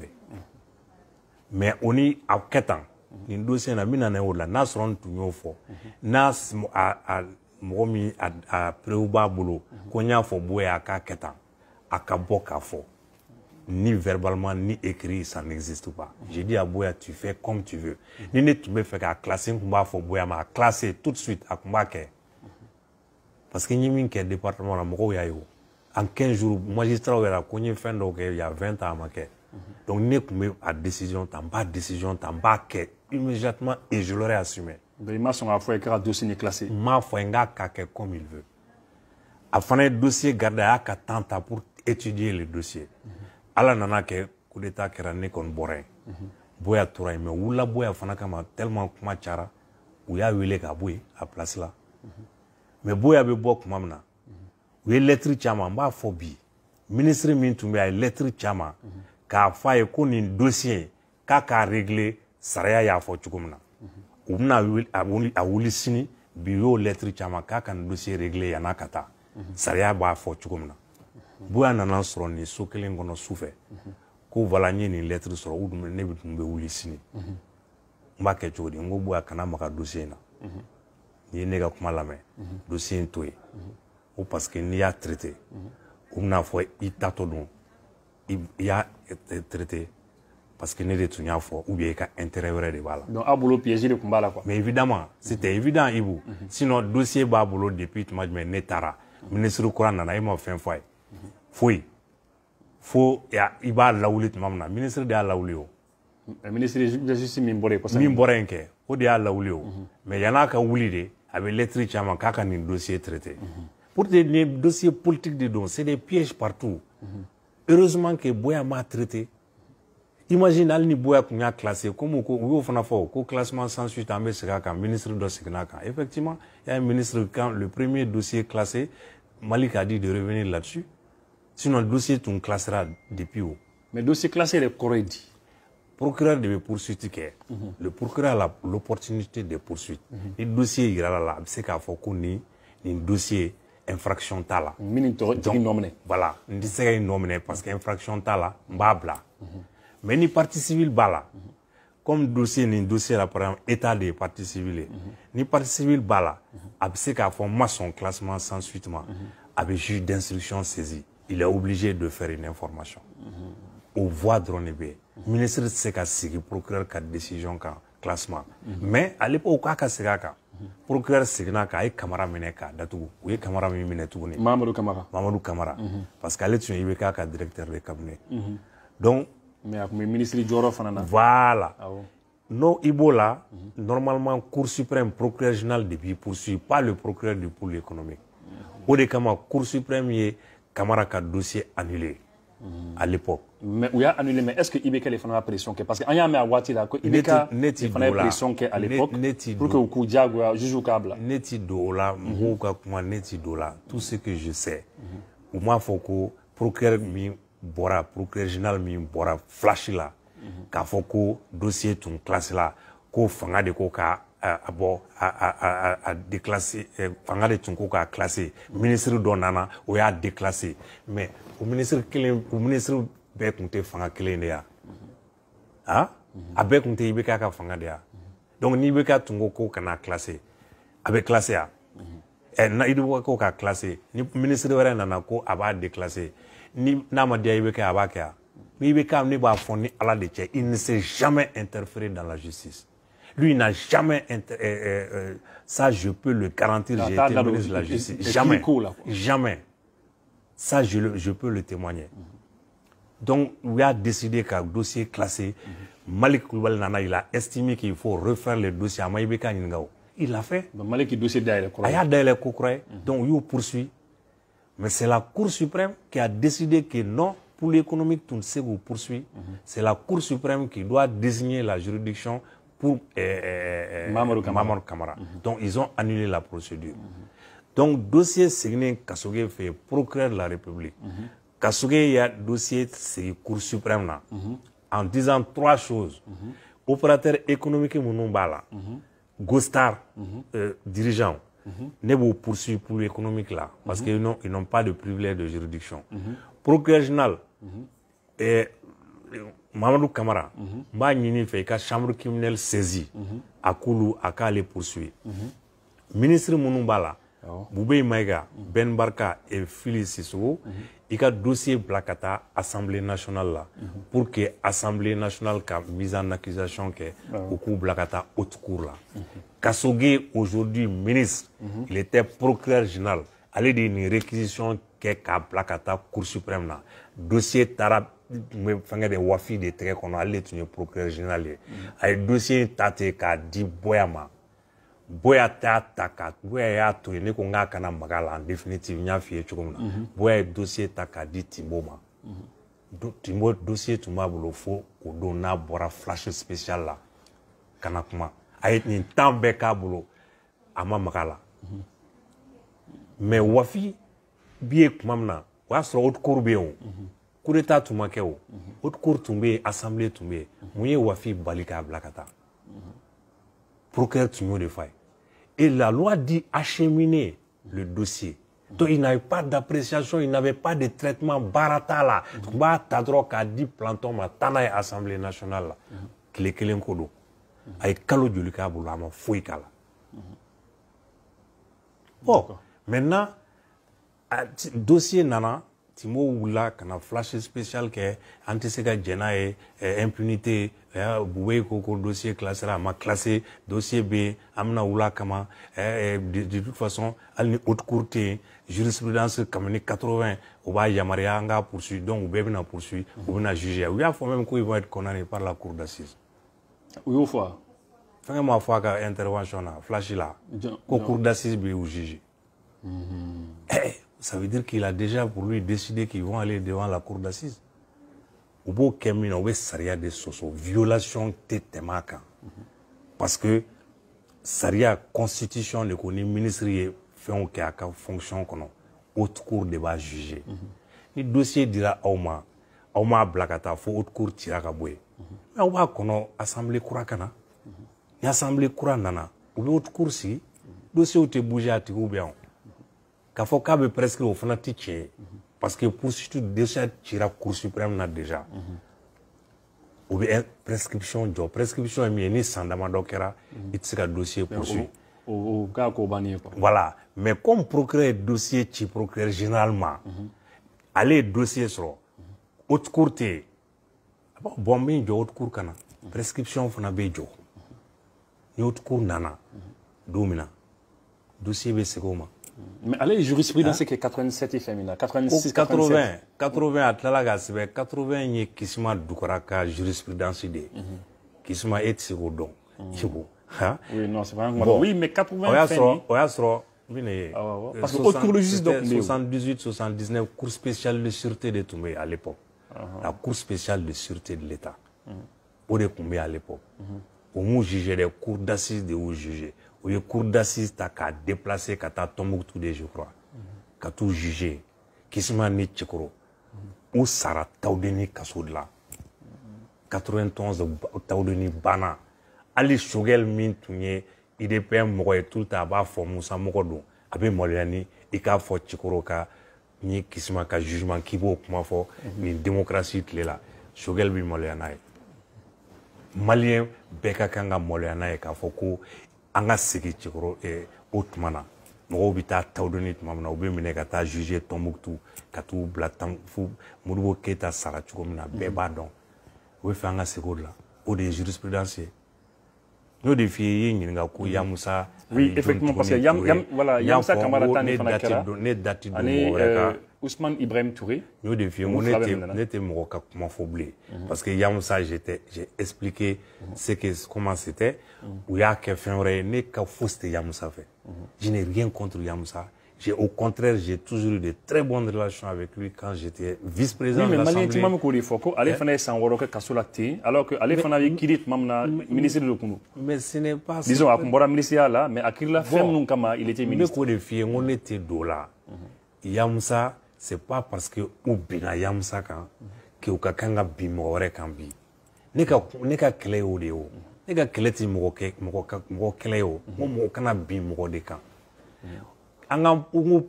Mais on est à Ketan. Ni dossier na mina na ola na sron tunyo fo. Na a momi a preuba bolo. Konya fo boya ka Ketan. Aka boka fo. Ni verbalement ni écrit, ça n'existe pas. J'ai dit à Boya, tu fais comme tu veux. Ni ne tu me fais qu'à classer un combat pour Boya, mais à classer tout de suite à combat. Parce que n'y a pas de département à Moko Yayo. En 15 jours, magistrat a connu fin il y a 20 ans à Maké. Donc, n'y a pas de décision, t'en bas de décision, t'en bas immédiatement et je l'aurais assumé. Donc, il m'a son affaire écrit dossier classé. Ma foi, un gars comme il veut. Afin le dossier gardé à 4 ans pour étudier le dossier. Ala nana ke coup d'état kera ne kon boré boya toura mais wula boya fana kama tellement kuma chara ou ya wele ka boy à place là mais boya be bok mamna ou lettre chama ba fobi ministre min tumbe ay lettre chama ka faye ko ni dossier ka régler saraya ya fo chukumna ou na a wuli sini bi yo lettre chama ka kan dossier régler yana kata saraya ba fo chukumna Boya nana sɔrɔ ni so kelen kɔnɔ sufɛ ko voilà ni lettre sɔrɔ u dun ne tun bɛ wuli sini n b'a kɛ cogo di n ko Boya kana maga dossier in na ni ye ne ka kuma lamɛn dossier in to yen o parce que n'i y'a traité u bɛna fɔ i tatɔ don i y'a traité parce que ne de tun y'a fɔ ou bien i ka intérêt wɛrɛ de b'a la. Donc a bolo piège de tun b'a la quoi. Mais évidemment c'était évident Ibou sinon dossier b'a bolo depuis tuma jumɛn ne taara ministre kura nana i ma fɛn fɔ a ye. Faut il va lawuli tuma min na ministre de y'a lawuli o. Ministre de justice min bɔra yen. Min bɔra yen kɛ o de y'a lawuli o. Mais yan'a ka wuli de a bɛ lettre caman k'a ka nin dossier traité. Pour des dossiers politiques de don c'est des pièges partout. Heureusement que Boya m'a traité. Imagine hali ni Boya kun y'a classé comme u y'o fana fɔ ko classement sans suite an bɛ segin a kan ministre dɔ seginna a kan. Effectivement il y a un ministre quand le premier dossier classé Malik a dit de revenir là-dessus. Sinon, le dossier, tu classera depuis où? Mais le dossier classé, il est correct. procureur devait poursuivre. Le procureur a l'opportunité de poursuivre. Le dossier il y a là, c'est qu'à faut qu'on ait un dossier infraction tala. Voilà, on dit c'est une nominé parce qu'infraction tala, mbabla. Mais ni partie civile bala. Comme dossier ni dossier là par exemple état des parties civiles. Ni partie civile bala, c'est qu'à faut son classement sans suitement. Avec juge d'instruction saisi, il est obligé de faire une information. Au voie drone B. Le ministre c'est qu'à seguir procureur qui a décision quand classement. Mais à l'époque au cas c'est qu'à procureur c'est qu'à caméra meneka datugu ou caméra minetugu. Mamadou Camara. Mamadou Camara. Parce qu'à l'époque il y avait directeur de cabinet. Donc mais le ministre Dioro Fanana. Voilà. Non, Ibola, normalement, Cour suprême, procureur général depuis poursuit, pas le procureur du pôle économique. Au décamant, Cour suprême, il y a Camara qui a dossier annulé à l'époque. Mais oui, annulé, mais est-ce que Ibeka les fait la pression? Parce qu'il y a un Wati là, Ibeka les fait la pression à l'époque pour que vous coudiez juge au câble. Neti Dola, Mouka, Neti Dola, tout ce que je sais. Au moins, il faut que procureur bora procureur général mi bora flash là k'a fɔ ko dossier tun classe là ko fanga de ko ka a déclassé fanga de tun ko ka classé ministre dɔ nana o y'a déclassé mais o ministre bɛɛ tun tɛ fanga kelen de ya a bɛɛ tun tɛ IBK ka fanga de ya donc ni IBK tun ko kana classé a bɛ classé ya na IBK ko ka classé ni ministre wɛrɛ nana ko a b'a déclassé ni n'a ma dia IBK a b'a kɛ ya ni IBK ne b'a fɔ ni Ala de cɛ il ne s'est jamais interféré dans la justice lui il n'a jamais ça je peux le garantir j'ai été ministre de la justice jamais ça je peux le témoigner donc il a décidé qu'un dossier classé Malik Koulibaly nana il a estimé qu'il faut refaire le dossier à IBK ɲininka il l'a fait Malik dossier dayɛlɛ kɔrɔ a y'a dayɛlɛ ko kura ye donc il poursuit. Mais c'est la Cour suprême qui a décidé que non, pour l'économique, tout ne sait vous poursuit. C'est la Cour suprême qui doit désigner la juridiction pour Mamadou Camara. Donc, ils ont annulé la procédure. Donc, dossier Signé Kassoge fait procureur de la République. Kassoge, il y a dossier c'est Cour suprême là, en disant trois choses. Opérateur économique Mounoubala, Gostar, dirigeant. Ne vous poursuivre pour l'économique là, parce qu'ils n'ont pas de privilège de juridiction. Procureur général, Mamadou Camara, m'a fait que la chambre criminelle saisie, à Koulou, à les poursuivre. Ministre Mounoubala, Boubé Maïga, Ben Barka et Fili Sissou, il y a un dossier Blakata, Assemblée nationale là, pour que l'Assemblée nationale ait mise en accusation que au coup Blakata haute cour là. Kassoge, aujourd'hui ministre, il était procureur général. Allez dire une réquisition qu'à Blakata Cour suprême là. Dossier Tarab, mais des wafi des traits qu'on a allé tenir procureur général. Un dossier tate qu'a dit Boyama. Boya taka boya ya to ne ko nga kana magala en définitive nya fie chukumna boya dossier taka di Timbo ma Timbo dossier tuma bulo fo o do na bora flash spécial la kana kuma ay ni tambe ka bulo ama magala mais wafi biye kumamna wa soro haute cour be o coup d'état tuma ke o haute cour tumbe assemblée tumbe muye wafi balika blakata procureur tumyo de faille. Et la loi dit acheminer le dossier. Donc il n'avait pas d'appréciation, il n'avait pas de traitement barata là. Ba tadro ka di planton ma tana Assemblée nationale là. Kile kelen kodo. Ay kalo jolika bula ma foi kala. Bon, maintenant dossier nana Timo Oula, quand on a flash spécial que antiseka djena et impunité, boué koko dossier classé là, ma classé dossier B, amna Oula kama, de toute façon, al haute courte jurisprudence comme 80, on va yamaria anga poursuivre, donc on va poursuivre, on va juger. Il y a même qu'ils vont être condamnés par la cour d'assises. Oui, au fois. Fais-moi fois qu'à intervention là, flash là, qu'au cour d'assises be ou juger. Ça veut dire qu'il a déjà pour lui décidé qu'ils vont aller devant la cour d'assises. Au bout de on veut saria de soso, violation de temaka. Parce que saria constitution de connaît ministre fait un fonction qu'on haute cour débat juger. Le dossier dira Auma Blakata, faut haute cour tira kaboué. mais on va kono assemblée kura kana ni assemblée kura nana ou be autre cour si dossier ou te bouger à ou bien k'a fɔ k'a bɛ presque o fana ti tiɲɛ parce que poursuite déjà cira cour suprême na déjà o bɛ prescription jɔ prescription ye min ye ni san damadɔ kɛra i tɛ se ka dossier poursuivre o k'a ko banni ye quoi. voilà mais comme procureur ye dossier ci procureur généralement ale ye dossier sɔrɔ haute cour tɛ yen bon min jɔ haute cour kana prescription fana bɛ jɔ ni haute cour nana don min na dossier bɛ segin o ma. Mais allez, jurisprudence que 87 féminin, 86, 80 a tilala ka sɛbɛn 80 ye Kisuma Dukara ka jurisprudence de ye Kisuma e tɛ se k'o dɔn i ko ha. Oui non c'est vraiment bon. Oui mais 80 o y'a sɔrɔ min de ye parce que haute cour de justice donc 78 79 cour spéciale de sûreté de tun bɛ à l'époque la cour spéciale de sûreté de l'État o de tun bɛ à l'époque o m'u juger des cours d'assises de y'u juger. O ye cour d'assises ta k'a déplacer ka taa Tombouctou de je crois ka t'u juger Kisuma ni Cɛkɔrɔ u sara Tawudeni kaso de la 91 Tawudeni banna hali Sogɛl min tun ye IDPM mɔgɔ ye tout le temps a b'a fɔ Musa mɔgɔ don a bɛ maloya ni i k'a fɔ Cɛkɔrɔ ka ni Kisuma ka jugement k'i b'o kuma fɔ nin démocratie tile la Sogɛl bɛ maloya n'a ye maliyɛn bɛɛ ka kan ka maloya n'a ye k'a fɔ ko an ka segin Cɛkɔrɔ o tuma na mɔgɔw bɛ taa Tawudeni tuma min na u bɛ minɛ ka taa juger Tombouctou ka t'u bila fo Modibo Keyita sara cogo min na bɛɛ b'a dɔn u bɛ fɛ an ka segin o de la o de ye jurisprudence ye n y'o de f'i ye i ye ɲininka ko Yamusa. Oui effectivement parce que voilà Yamusa Kamara ta ni fana kɛra ne date don mɔgɔ wɛrɛ ka Ousmane Ibrahim Touré. n y'o de f'i ye ko ne tɛ mɔgɔ ka kuma fɔ bilen parce que Yamusa j'ai expliqué comment c'était u y'a kɛ fɛn wɛrɛ ye ne ka fosi tɛ Yamusa fɛ je n'ai rien contre Yamusa. Au contraire, j'ai toujours eu de très bonnes relations avec lui quand j'étais vice-président de l'Assemblée. Oui, mais Malien Timam Kourifo, allez faire sans woroke kasolati, alors que allez faire avec Kirit Mamna, ministre de Koumou. Mais ce n'est pas. Disons à Kumbora ministère là, mais à Kirla Fem Nunkama, il était ministre. Mais Kourifie, on était là. Yamusa, c'est pas parce que ou bina Yamusa kan, que ou kakanga bimore kan bi. Neka kele o de o. Neka kele ti mo kele o. Mo kana bimore de kan. An ka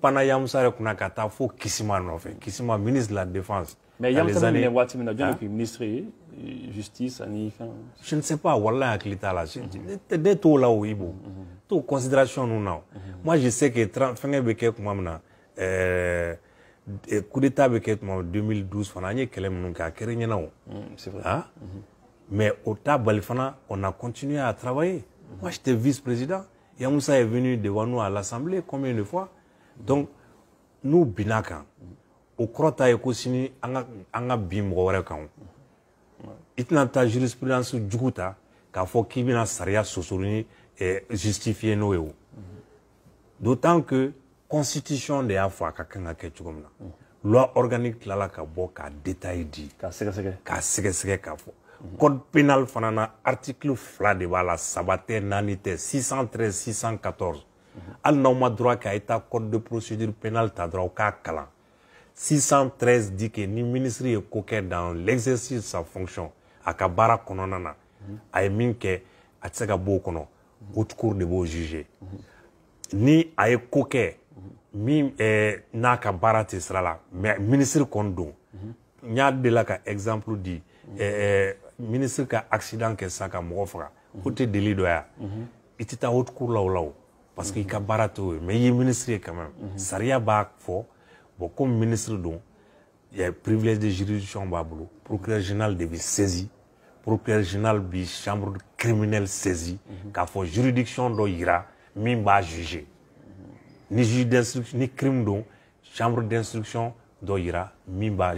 pana Yamusa yɛrɛ kunna ka taa fo Kisuma nɔfɛ Kisuma ministre de la défense. Mais Yamusa minɛ waati min na jɔn de ministre justice ani fɛn. Je ne sais pas wallahi hakili t'a la ne t'o la o Ibo t'o considération ninnu na o. Moi je sais que fɛngɛ bɛ kɛ tuma min na coup d'état bɛ kɛ tuma min 2012 fana an ye kɛlɛ minnu kɛ a kɛra ɲɛna o. C'est vrai. Mais au t'a bali fana on a continué à travailler. Moi j'étais vice-président. Yamusa est venu devant nous à l'Assemblée combien de fois? Donc, nous, Binakan, au Krota et Kosini, on a bien mourir quand il y a ta jurisprudence du Gouta, qu'a faut qu'il y ait un saria sosouni et justifier nos. D'autant que constitution de Afwa, qu'a quelque loi organique là, qu'a beau, qu'a détaillé dit, qu'a séqué, qu'a faut. Code pénal fanana article fla de bala sabate nanite 613 614 al n'auma droit qu'à état code de procédure pénale ta droit qu'à kalan 613 dit que ni ministre est coquet dans l'exercice de sa fonction à kabara kononana a min que a tsega bo kono haute cour de beau juger ni a coquet mi n'a ka bara te sera là mais ministre kondo nya de la ka exemple dit ministre ka accident kɛ sa ka mɔgɔ faga o tɛ délit dɔ ya i tɛ taa haute cour la o la o parce que i ka baara t'o ye mais i ye ministre ye quand même sariya b'a fɔ bon comme ministre don privilège de juridiction b'a bolo procureur général de bɛ saisi procureur général bi chambre criminelle saisi k'a fɔ juridiction dɔ yira min b'a juger ni juge d'instruction ni crime don chambre d'instruction dɔ yira min b'a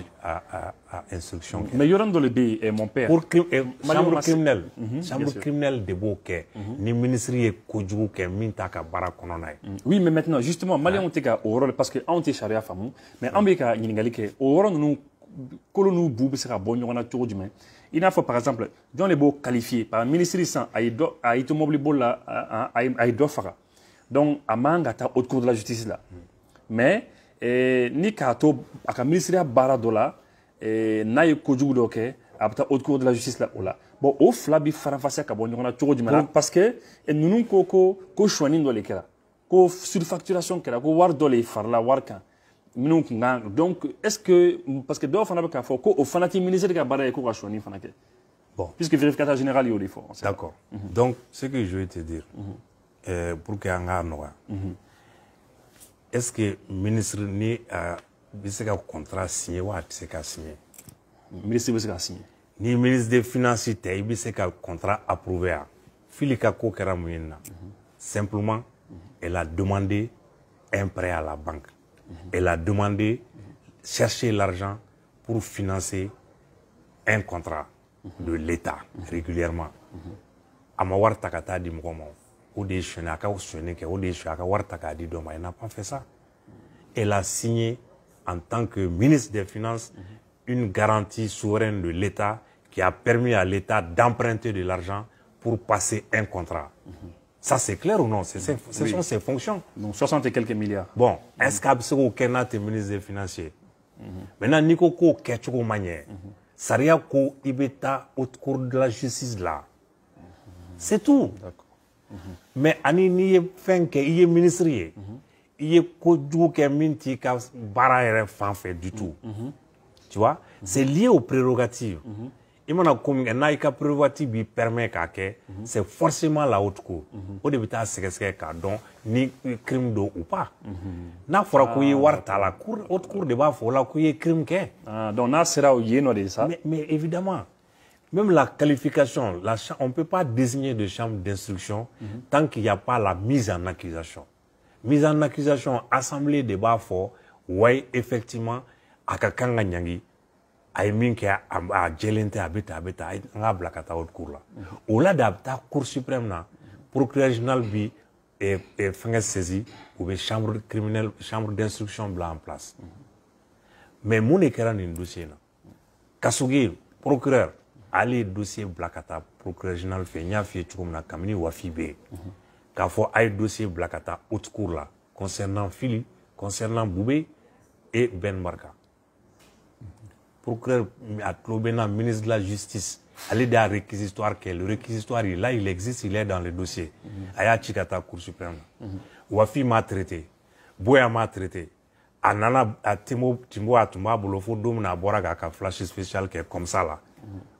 instruction. Mais Yoram Dolebe est mon père. Pour chambre criminelle, chambre criminelle de b'o kɛ ni ministre ye kojugu kɛ min t'a ka baara kɔnɔna ye. Oui, mais maintenant justement Malien tɛ ka o yɔrɔ parce que anw tɛ sariya faamu mais an bɛ ka ɲininkali kɛ o yɔrɔ ninnu kolo n'u bu bɛ se ka bɔ ɲɔgɔn na cogo jumɛn i n'a fɔ par exemple jɔn de b'o qualifier par ministre san a ye to mobili boli la a ye dɔ faga donc a man ka taa haute cour de la justice la mais ni k'a to a ka ministériya baara dɔ la n'a ye kojugu dɔ kɛ a bɛ taa haute cour de la justice la o la bon o fila bi faranfasiya ka bɔ ɲɔgɔn na cogo jumɛn na parce que ninnu ko suɲɛni dɔ de kɛra ko surfacturation kɛra ko wari dɔ de farala wari kan minnu kun kan donc est ce que parce que dɔw fana bɛ k'a fɔ ko o fana ti ministère ka baara ye ko ka suɲɛni fana kɛ bon puisque vérificateur général y'o de fɔ. D'accord. Donc ce que je vais te dire pour que an ka nɔgɔya est ce que ministre ni bɛ se ka contrat signer wa a tɛ se ka signer. Ministre bɛ se ka signer. Ni ministre des finances tɛ i bɛ se ka contrat approuver a fili ka ko kɛra mun ye na simplement elle a demandé un prêt à la banque. Elle a demandé chercher l'argent pour financer un contrat de l'État régulièrement. A ma wari ta ka taa di mɔgɔ ma o de ye suɲɛni a ka suɲɛni kɛ o de ye suɲɛ a ka wari ta k'a di dɔ ma elle n'a pas fait ça. Elle a signé en tant que ministre des Finances une garantie souveraine de l'État qui a permis à l'État d'emprunter de l'argent pour passer un contrat. Ça, c'est clair ou non? Ce sont ses fonctions. Donc 60 et quelques milliards. Bon, est-ce qu'il y a aucun ministre des Finances? Maintenant, Nico ko ketchuko manière. Saria ko ibeta haute cour de la justice là. C'est tout. Mais ani ni fin que il est ministre il est ko du que minti ka bara fan fait du tout. Tu vois? C'est lié aux prérogatives. Il m'a comme un prérogative permet qu'à c'est forcément la haute cour. Au début, c'est donc ni crime d'eau ou pas. N'a fera qu'il y ait la cour, haute cour de bas, faut la qu'il y ait crime qu'est. Donc n'a sera au yéno de ça. Mais évidemment, même la qualification, on ne peut pas désigner de chambre d'instruction tant qu'il n'y a pas la mise en accusation. Mise en accusation, assemblée de bas fort, ouais, effectivement, à Kakanga Nyangi. Ay min ke a jelente abeta nga blakata haute cour la au la d'abta cour suprême na procureur général bi et fanga saisi ou be chambre criminelle chambre d'instruction bla en place mais mon écran ni dossier na kasugi procureur ali dossier blakata procureur général fait nya fi tukum na kamini wafi be ka fo ay dossier blakata haute cour la concernant Fili concernant Boubé et Ben Marka. Procureur Atlobena, ministre de la Justice, allez dans le réquisitoire. Le réquisitoire, là, il existe, il est dans le dossier. Aya Chikata, Cour suprême. Wafi m'a traité. Boya m'a traité. Anana, Timbo Atumba, Bolofo, Domna, Boraga, flash spécial, qui est comme ça, là.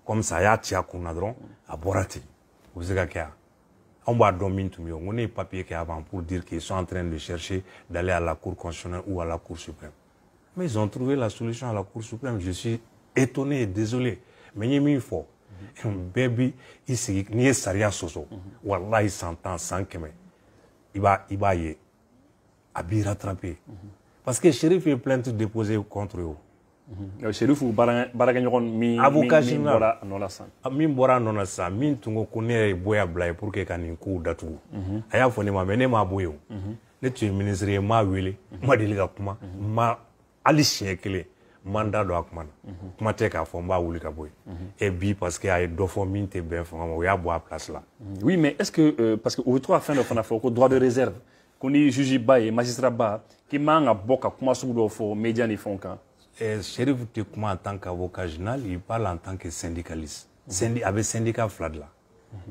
Comme ça, Aya Tia Kunadron, à Borati. Vous savez qu'il y a. On va dominer tout mieux. On a un papier qui est avant pour dire qu'ils sont en train de chercher d'aller à la Cour constitutionnelle ou à la Cour suprême. Mais ils ont trouvé la solution à la Cour suprême. Je suis étonné et désolé. Mais il y a une fois, un bébé, il s'est ni saria soso. Wallah, il s'entend sans que il va y rattraper. Parce que le shérif est plainte déposée contre eux. Le shérif ou Baraganyon mi avocat général nolasan. Min bora nonasa min tungo connaît boya blay pour que kanin coup datu. Aya fone ma mene ma boyo. Ne tu ministre ma wele ma deliga kuma ma ali siècle mandat do akman kuma te ka fo mba wuli ka boy et bi parce que ay do fo min te ben fo mo ya bo à place là. Oui mais est-ce que parce que au trois fin de fana fo ko droit de réserve qu'on y juge ba et magistrat ba qui manga boka kuma su do fo média ni fon kan Chérif te kuma en tant qu'avocat général il parle en tant que syndicaliste avec syndicat flad là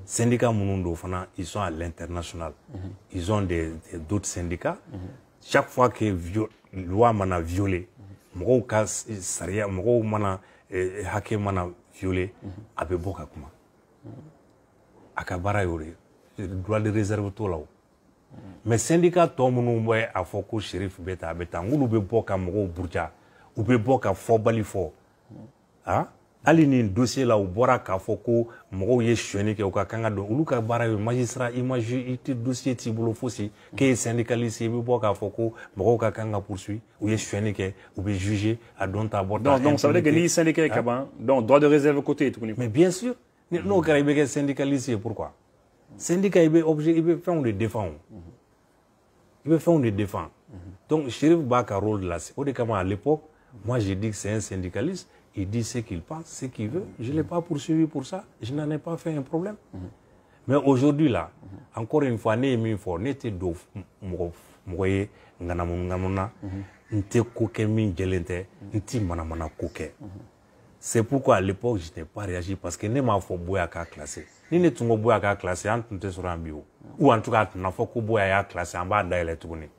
syndicat munundo fana ils sont à l'international ils ont d'autres syndicats chaque fois que loi mana violé mɔgɔw ka sariya mɔgɔw mana hakɛ mana violé a bɛ bɔ ka kuma a ka baara y'o de droit de réserve t'o la o mais syndicat tɔ minnu bɛ a fɔ ko shérif bɛ ta a bɛ taa n'olu bɛ bɔ ka mɔgɔw buruja u bɛ bɔ ka fɔbali fɔ hali nin dossier la u bɔra k'a fɔ ko mɔgɔw ye suɲɛni kɛ u ka kan ka dɔn olu ka baara ye magistrat i tɛ dossier t'i bolo fosi k'e ye syndicaliste i bɛ bɔ k'a fɔ ko mɔgɔw ka kan ka poursuivre u ye suɲɛni kɛ u bɛ juger a dɔn ta bɔ ta donc ça veut dire que ni syndicat ka ban donc droit de réserve côté tuguni mais bien sûr n'o kɛra i bɛ kɛ syndicaliste ye pourquoi syndicat i bɛ objet i bɛ fɛnw de défend i bɛ fɛnw de défend donc Chérif b'a ka rôle là o de kama à l'époque moi j'ai dit que c'est un syndicaliste. Il dit ce qu'il pense, ce qu'il veut. Je ne l'ai pas poursuivi pour ça. Je n'en ai pas fait un problème. Mais aujourd'hui, là, encore une fois, n'était d'où moye nganamungamuna n'était koke min gelente n'était manamana koke. C'est pourquoi à l'époque, je n'ai pas réagi parce que ne m'a fait boya qu'à classer. Ni ne tungo boya qu'à classer, on tunte sur un bio. Ou en tout cas, tu n'as pas que boya à classer en bas d'ailleurs tourner.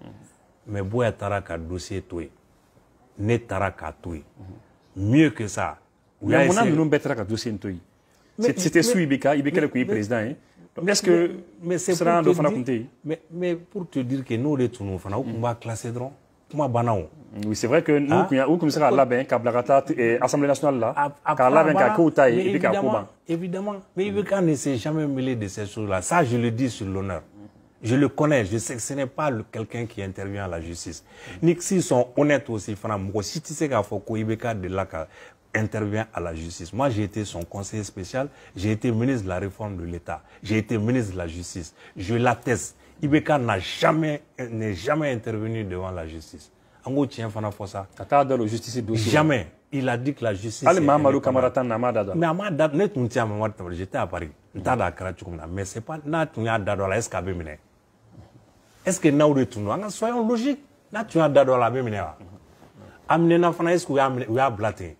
Mais boya tara ka dossier toué. Ne tara ka toué. Mieux que ça. Mais mon ami, nous bêtera ka dossier toué. C'était sous Ibeka le pays président. Hein. Donc est-ce que c'est sera pour un te dire, mais pour te dire que nous les tournons, on va classer drôle. Oui, c'est vrai que nous, comme ça, là, ben, Kablarata et Assemblée nationale là, car là, ben, Kakouta et Kakouba. Évidemment, mais Ibeka ne s'est jamais mêlé de ces choses-là. Ça, je le dis sur l'honneur. Je le connais, je sais que ce n'est pas quelqu'un qui intervient à la justice. Ni s'ils sont honnêtes aussi, si tu sais qu'il faut que Ibeka de là intervient à la justice. Moi, j'ai été son conseiller spécial, j'ai été ministre de la réforme de l'État, j'ai été ministre de la justice. Je l'atteste. Ibeka n'est jamais intervenu devant la justice. Ango tient fana fosa. Jamais. Il a dit que la justice. Mais Amada, j'étais à Paris. Mais c'est pas na tunya dadola est-ce qu'abe mine. Est-ce que na ou tout soyons logiques. Na tunya dadola be mine wa. Amne na fana est-ce que a blaté.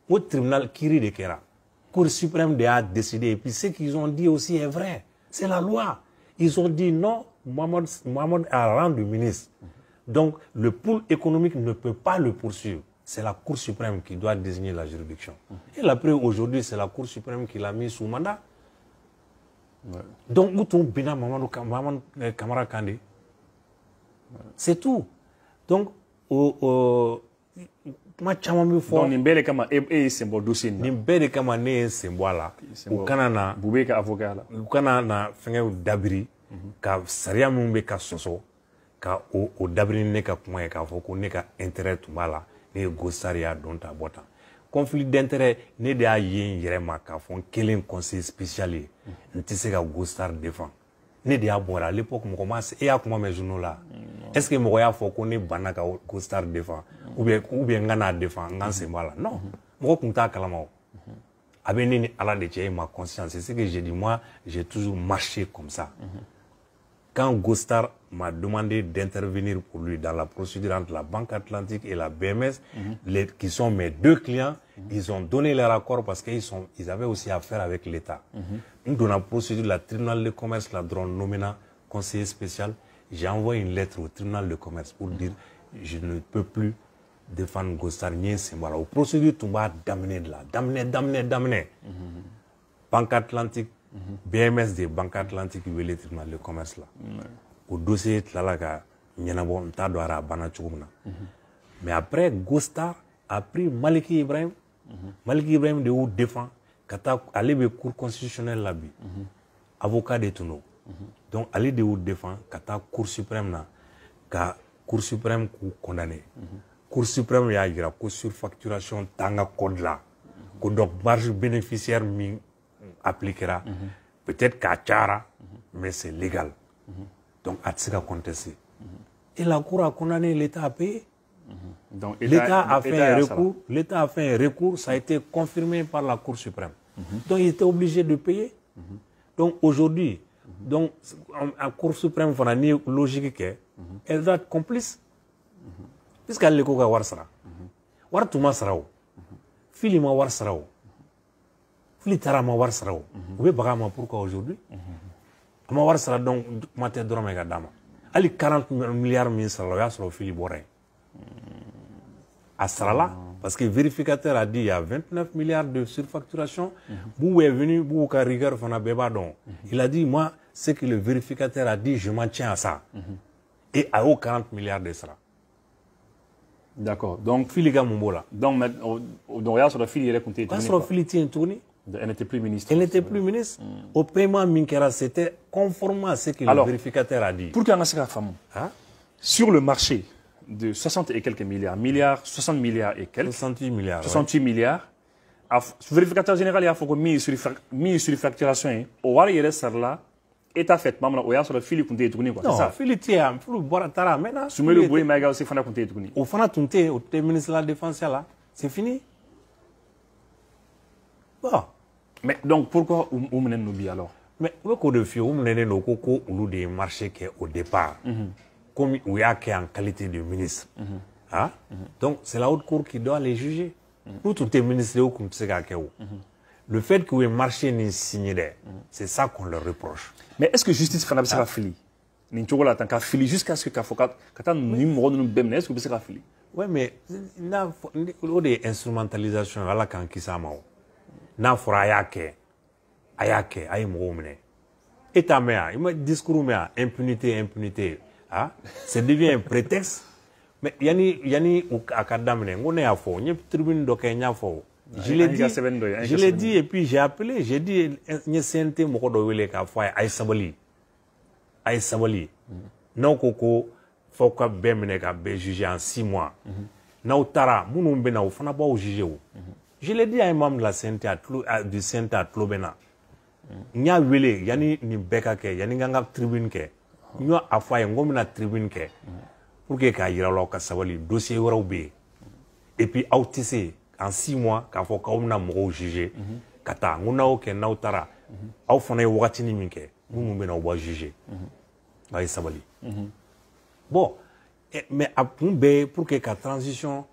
Au tribunal Kiri de Kera. Cour suprême a décidé et puis ce qu'ils ont dit aussi est vrai. C'est la loi. Ils ont dit non, Mohamed a rendu ministre. Donc, le pôle économique ne peut pas le poursuivre. C'est la Cour suprême qui doit désigner la juridiction. Et la preuve aujourd'hui, c'est la Cour suprême qui l'a mis sous mandat. Ouais. Donc, où ton bina Mamadou Kamara Kandé. C'est tout. Donc, ma chama mi fo. Donc, nimbele kama symbole dossier. Nimbele kama ne symbole là. Ou kanana. Boubé ka avocat là. Ou kanana fenge dabiri. Ka sariya mun be ka soso. Ka o dabiri ne ka kuma ye ka fɔ ko ne ka intérêt tun b'a la ne ye Gostar y'a dɔn ta bɔ tan conflit d'intérêt ne de y'a ye n yɛrɛ ma k'a fɔ n kelen conseil spécial ye n tɛ se ka Gostar défend ne de y'a bɔra à l'époque mɔgɔ ma e y'a kuma mɛn journaux la est-ce que mɔgɔ y'a fɔ ko ne banna ka Gostar défend ou bien n ka n'a défend n ka n sen bɔ a la non mɔgɔ tun t'a kalama o a bɛ ne ni Ala de cɛ ma conscience c'est ce que j'ai dit moi j'ai toujours marché comme ça. Quand Gostar m'a demandé d'intervenir pour lui dans la procédure entre la Banque Atlantique et la BMS, qui sont mes deux clients, ils ont donné leur accord parce qu'ils avaient aussi affaire avec l'État. Nous, dans la procédure, le tribunal de commerce, la drone nommé conseiller spécial, j'ai envoyé une lettre au tribunal de commerce pour dire je ne peux plus défendre Gostar ni Simba. Au procédure, tout va d'amener de là, d'amener. Banque Atlantique, BMS de Banque Atlantique qui veut le tribunal de commerce là. Au dossier là ka ñanabo nta do ara bana chugumna. Mais après Gostar a pris Maliki Ibrahim. Maliki Ibrahim de ou défend kata aller be cour constitutionnelle là bi. Avocat de Tuno. Donc aller de ou défend kata cour suprême na ka cour suprême ku condamné. Cour suprême ya gira ko surfacturation tanga code là. Ko donc marge bénéficiaire mi appliquera. Peut-être qu'à Tchara, mais c'est légal. Donc, à Tsika contester. Et la Cour a condamné, l'État a payé. L'État a fait un recours. L'État a fait un recours, ça a été confirmé par la Cour suprême. Donc, il était obligé de payer. Donc, aujourd'hui, donc, la Cour suprême, il a une logique elle doit être complice. Puisqu'elle est là, Warsara. Wartuma Sarao. Filima Warsarao. Filitarama Warsarao. Vous pouvez pas pourquoi aujourd'hui? Ma Warsara donc, maté drôme et gadama. Ali 40 milliards min sarala sur le fili boré. À Sarala, parce que le vérificateur a dit il y a 29 milliards de surfacturation. Vous est venu, vous avez rigueur, il a dit, moi, ce que le vérificateur a dit, je m'en tiens à ça. Et à 40 milliards de ça. D'accord. Donc, Filiga Mumbola. Donc, il y a sur le fili, il est compté. Sur le fili, il est tourné. Elle n'était plus ministre. Elle n'était plus ministre. Au paiement Minkera, c'était conformément à ce que le vérificateur a dit. Pour qu'il y ait un femme, sur le marché de 60 et quelques milliards, 60 milliards et quelques. 68 milliards. 68 milliards. Le vérificateur général, il a fait mis sur les facturations. Au voir, il reste là. Et t'as fait, maman, il y a sur le fil qui est tourné. Non, le fil est un peu boire tara maintenant. Si le bois, mais aussi, il faut tourné. Au fond, tu au ministre de la Défense là. C'est fini. Bon. Mais donc, pourquoi vous menez nos billes alors? Mais au de fio, vous menez nos cocos ou des marchés qui au départ. Comme il y a qui en qualité de ministre. Donc, c'est la haute cour qui doit les juger. Ou tout est ministre ou comme c'est le fait que le marché n'est signé, c'est ça qu'on leur reproche. Mais est-ce que justice fana bɛ fili nin cogo la tan ka fili jusqu'à ce que k'a fɔ ka taa nin mɔgɔ ninnu bɛɛ minɛ est-ce que bɛ se ka fili? Ouais, mais o de instrumentalisation ala k'an kisi a ma o n'a fɔra a y'a kɛ a ye mɔgɔw minɛ e t'a mɛn a i ma discours mɛn a impunité ah ça devient un prétexte mais yani a ka daminɛ n ko ne y'a fɔ n ye tribune dɔ kɛ n y'a fɔ je l'ai dit et puis j'ai appelé j'ai dit n ye CNT mɔgɔ dɔ wele k'a fɔ a ye sabali n'aw ko fɔ ka bɛɛ minɛ ka bɛɛ juger en 6 mois n'aw taara minnu bɛ na o fana b'aw juger o je l'ai dit à un membre de la CNT du CNT a tulo bɛ na n y'a wele yani nin bɛɛ ka kɛ yani n ka n ka tribune kɛ n y'a fɔ a ye n ko n bɛna tribune kɛ pour que k'a yira aw ka sabali dossier wɛrɛw bɛ yen et puis aw tɛ se en 6 mois k'a fɔ k'aw bɛna mɔgɔw juger ka taa n ko n'aw kɛ n'aw taara aw fana ye wagatinin min kɛ minnu bɛ na aw b'a juger a ye sabali bon mais a kun bɛɛ pour que ka transition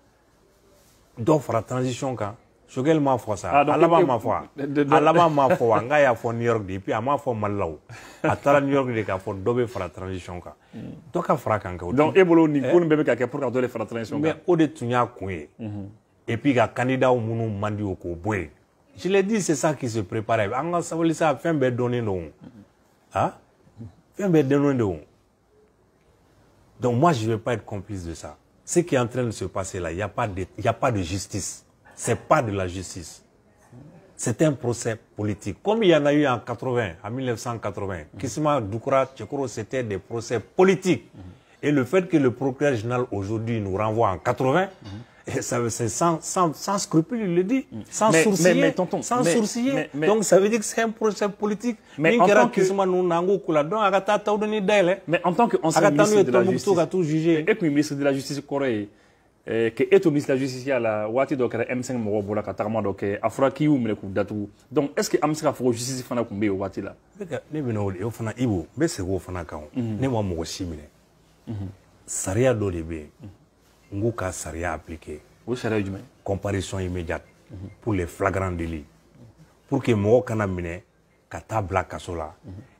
dɔ fara transition kan Choguel m'a fɔ ça a laban ma fɔ wa n k'a y'a fɔ New York de et puis a m'a fɔ Mali la o a taara New York de k'a fɔ dɔ bɛ fara transition kan dɔ ka fara kan kɛ donc e bolo nin ko nin bɛɛ bɛ ka kɛ pour que dɔ de fara transition kan mais o de tun y'a kun ye et puis ka candidat minnu man di o k'o bɔ yen je l'ai dit c'est ça qui se prépare an ka sabali sa fɛn bɛɛ dɔnnen don ah fɛn bɛɛ dɔnnen don donc moi je vais pas être complice de ça ce qui est en train de se passer là il y a pas de justice c'est pas de la justice c'est un procès politique comme il y en a eu en 1980 Kissima Doukoura Tchekoro c'était des procès politiques et le fait que le procureur général aujourd'hui nous renvoie en 80 c'est sans scrupule, il le dit, sans sourciller. Donc ça veut dire que c'est un procès politique. Mais en tant qu'ancien ministre de la Justice, et puis ministre de la Justice coréen, que est au ministre de la Justice, il y a la Wati donc M5 Morobola Katarma donc Afraki ou Melekou Datou. Donc est-ce que Amsra faut justice fana kumbe au Wati là? Ne bino o fana ibo, mais c'est go fana kan. Ne mo mo simile. Saria do lebe. Ngou ka saria appliqué. Comparution immédiate pour les flagrants délits. Pour que mo kana mine ka tabla kasola.